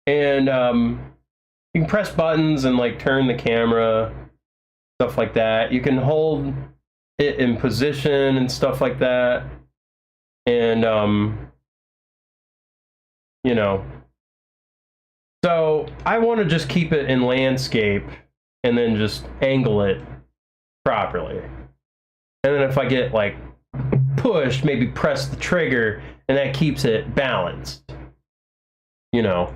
and you can press buttons and like turn the camera, stuff like that. You can hold it in position and stuff like that. And you know, so I want to just keep it in landscape and then just angle it properly. And then if I get like pushed, maybe press the trigger, and that keeps it balanced, you know,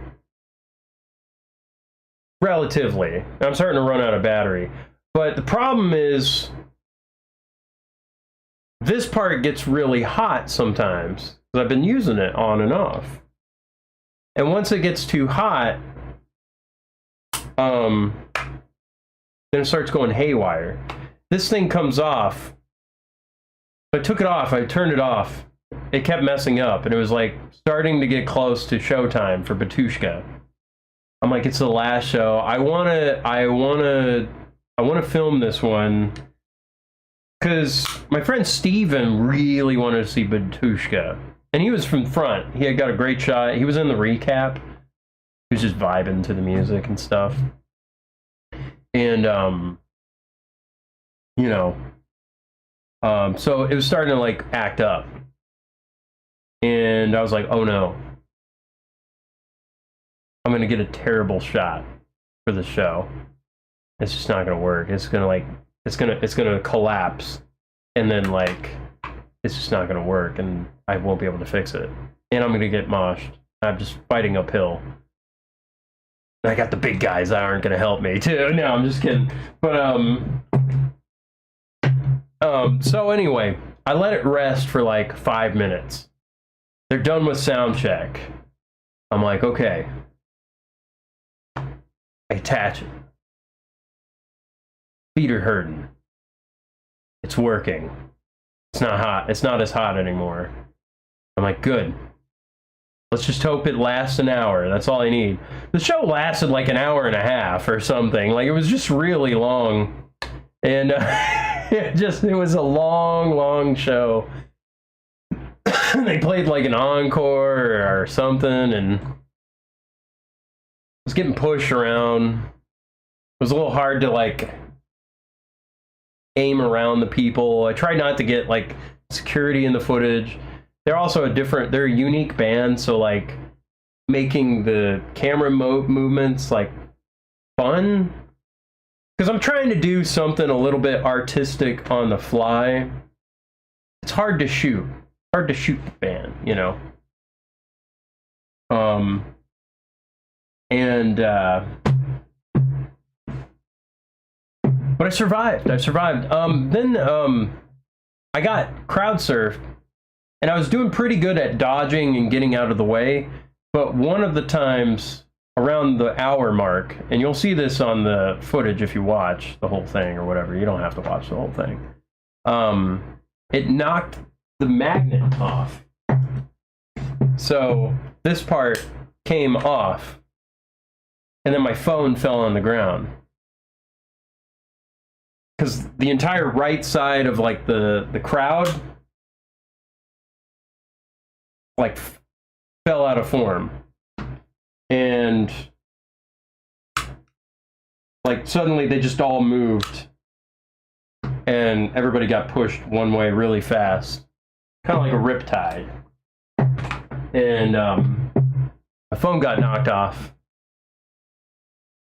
relatively. I'm starting to run out of battery, but the problem is this part gets really hot sometimes because I've been using it on and off. And once it gets too hot, then it starts going haywire. This thing comes off. I took it off, I turned it off. It kept messing up, and it was like starting to get close to showtime for Batushka. I'm like, it's the last show. I wanna film this one because my friend Steven really wanted to see Batushka. And he was from front. He had got a great shot. He was in the recap. He was just vibing to the music and stuff. And, you know, So it was starting to like act up. And I was like, oh no. I'm gonna get a terrible shot for the show. It's just not gonna work. It's gonna collapse. And then like it's just not gonna work and I won't be able to fix it. And I'm gonna get moshed. I'm just fighting uphill. And I got the big guys that aren't gonna help me too. No, I'm just kidding. But so anyway, I let it rest for like 5 minutes. They're done with sound check. I'm like, okay. I attach it. Feet are hurting. It's working. It's not hot. It's not as hot anymore. I'm like, good. Let's just hope it lasts an hour. That's all I need. The show lasted like an hour and a half or something. Like, it was just really long. And it was a long show. They played like an encore or something, and I was getting pushed around. It was a little hard to like aim around the people. I tried not to get like security in the footage. They're also they're a unique band, so like making the camera movements like fun, because I'm trying to do something a little bit artistic on the fly. It's hard to shoot. Hard to shoot the band, you know. But I survived. Then I got crowd surfed, and I was doing pretty good at dodging and getting out of the way. But one of the times around the hour mark, and you'll see this on the footage if you watch the whole thing or whatever. You don't have to watch the whole thing. It knocked the magnet off. So this part came off, and then my phone fell on the ground. Because the entire right side of like the crowd like fell out of form. And like suddenly they just all moved. And everybody got pushed one way really fast. Kind of like a riptide. And my phone got knocked off.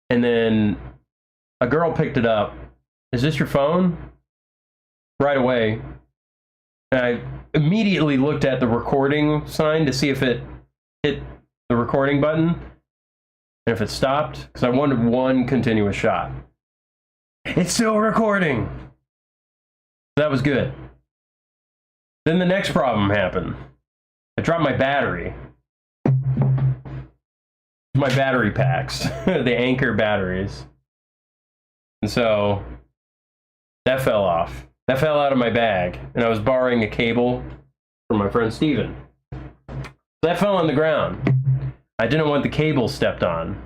And then a girl picked it up. Is this your phone? Right away. And I immediately looked at the recording sign to see if it hit the recording button. And if it stopped. Because I wanted one continuous shot. It's still recording. That was good. Then the next problem happened. I dropped my battery. My battery packs. The Anchor batteries. And so that fell off. That fell out of my bag. And I was borrowing a cable from my friend Steven. That fell on the ground. I didn't want the cable stepped on.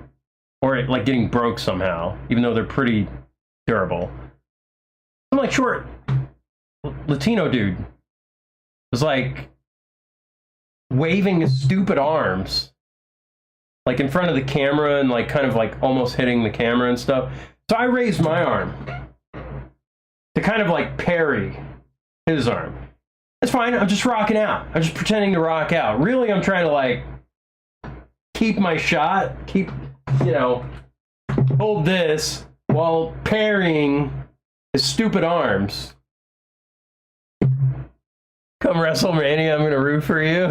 Or it like getting broke somehow. Even though they're pretty durable. I'm like, short Latino dude was like waving his stupid arms like in front of the camera and like kind of like almost hitting the camera and stuff. So I raised my arm to kind of like parry his arm. It's fine. I'm just rocking out. I'm just pretending to rock out. Really, I'm trying to like keep my shot, hold this while parrying his stupid arms. Come WrestleMania, I'm gonna root for you.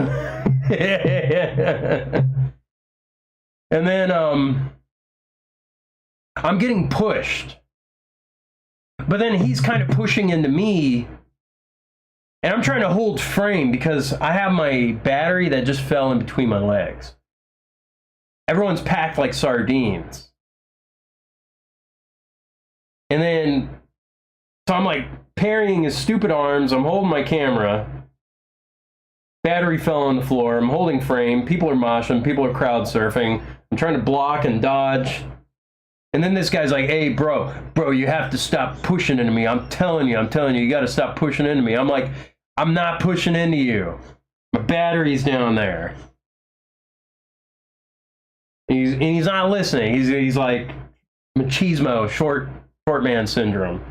And then I'm getting pushed. But then he's kind of pushing into me. And I'm trying to hold frame because I have my battery that just fell in between my legs. Everyone's packed like sardines. And then, so I'm like parrying his stupid arms. I'm holding my camera. Battery fell on the floor. I'm holding frame. People are moshing. People are crowd surfing. I'm trying to block and dodge. And then this guy's like, hey, bro, you have to stop pushing into me. I'm telling you, you got to stop pushing into me. I'm like, I'm not pushing into you. My battery's down there. And he's not listening. He's like machismo, short man syndrome.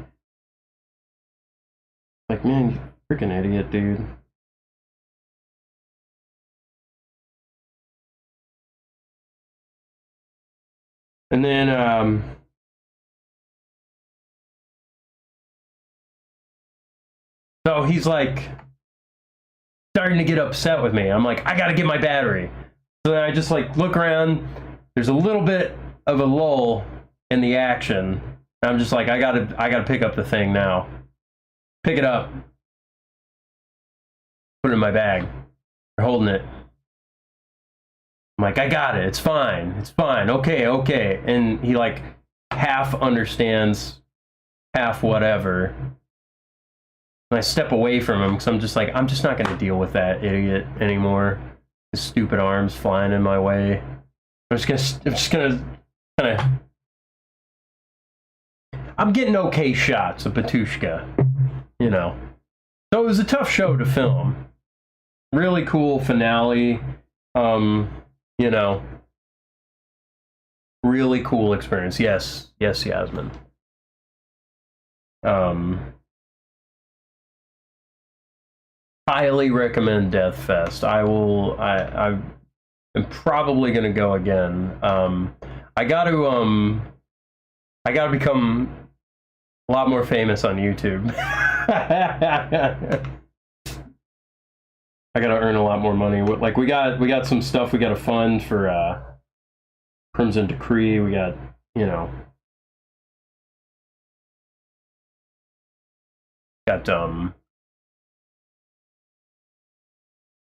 Like, man, you freaking idiot, dude. And then, so he's like starting to get upset with me. I'm like, I gotta get my battery. So then I just like look around. There's a little bit of a lull in the action. And I'm just like, I gotta pick up the thing now. Pick it up. Put it in my bag. They're holding it. I'm like, I got it. It's fine. It's fine. Okay, okay. And he like half understands, half whatever. And I step away from him because I'm just like, I'm just not going to deal with that idiot anymore. His stupid arms flying in my way. I'm just gonna kind of. I'm getting okay shots of Batushka, you know. So it was a tough show to film. Really cool finale. You know, really cool experience. Yes, yes, Yasmin. Highly recommend Deathfest. I am probably gonna go again. I got to become a lot more famous on YouTube. I gotta earn a lot more money. Like we got some stuff we gotta fund for Crimson Decree. We got, you know,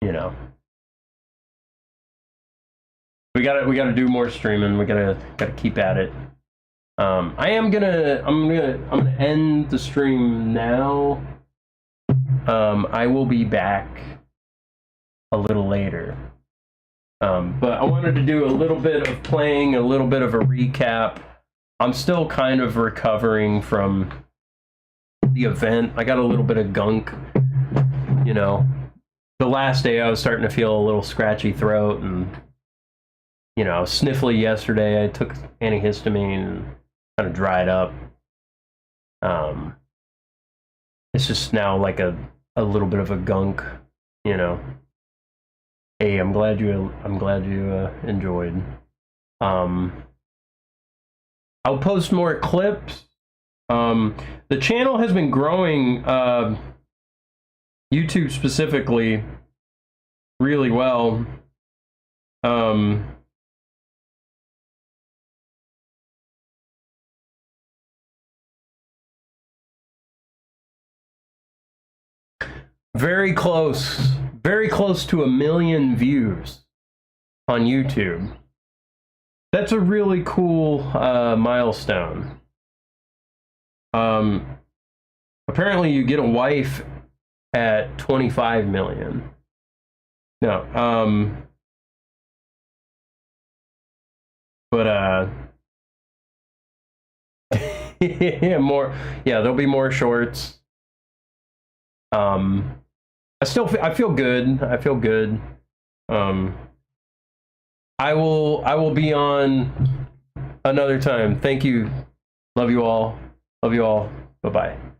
you know, we gotta do more streaming. We gotta keep at it. I'm gonna end the stream now. I will be back a little later. But I wanted to do a little bit of playing, a little bit of a recap. I'm still kind of recovering from the event. I got a little bit of gunk, you know. The last day I was starting to feel a little scratchy throat and, you know, I was sniffly yesterday. I took antihistamine and kind of dried up. It's just now like a little bit of a gunk, you know. Hey, I'm glad you enjoyed. I'll post more clips. The channel has been growing, YouTube specifically, really well. Very close to 1 million views on YouTube. That's a really cool milestone. Apparently you get a wife at 25 million. No, but there'll be more shorts. I feel good. I feel good. I will be on another time. Thank you. Love you all. Love you all. Bye-bye.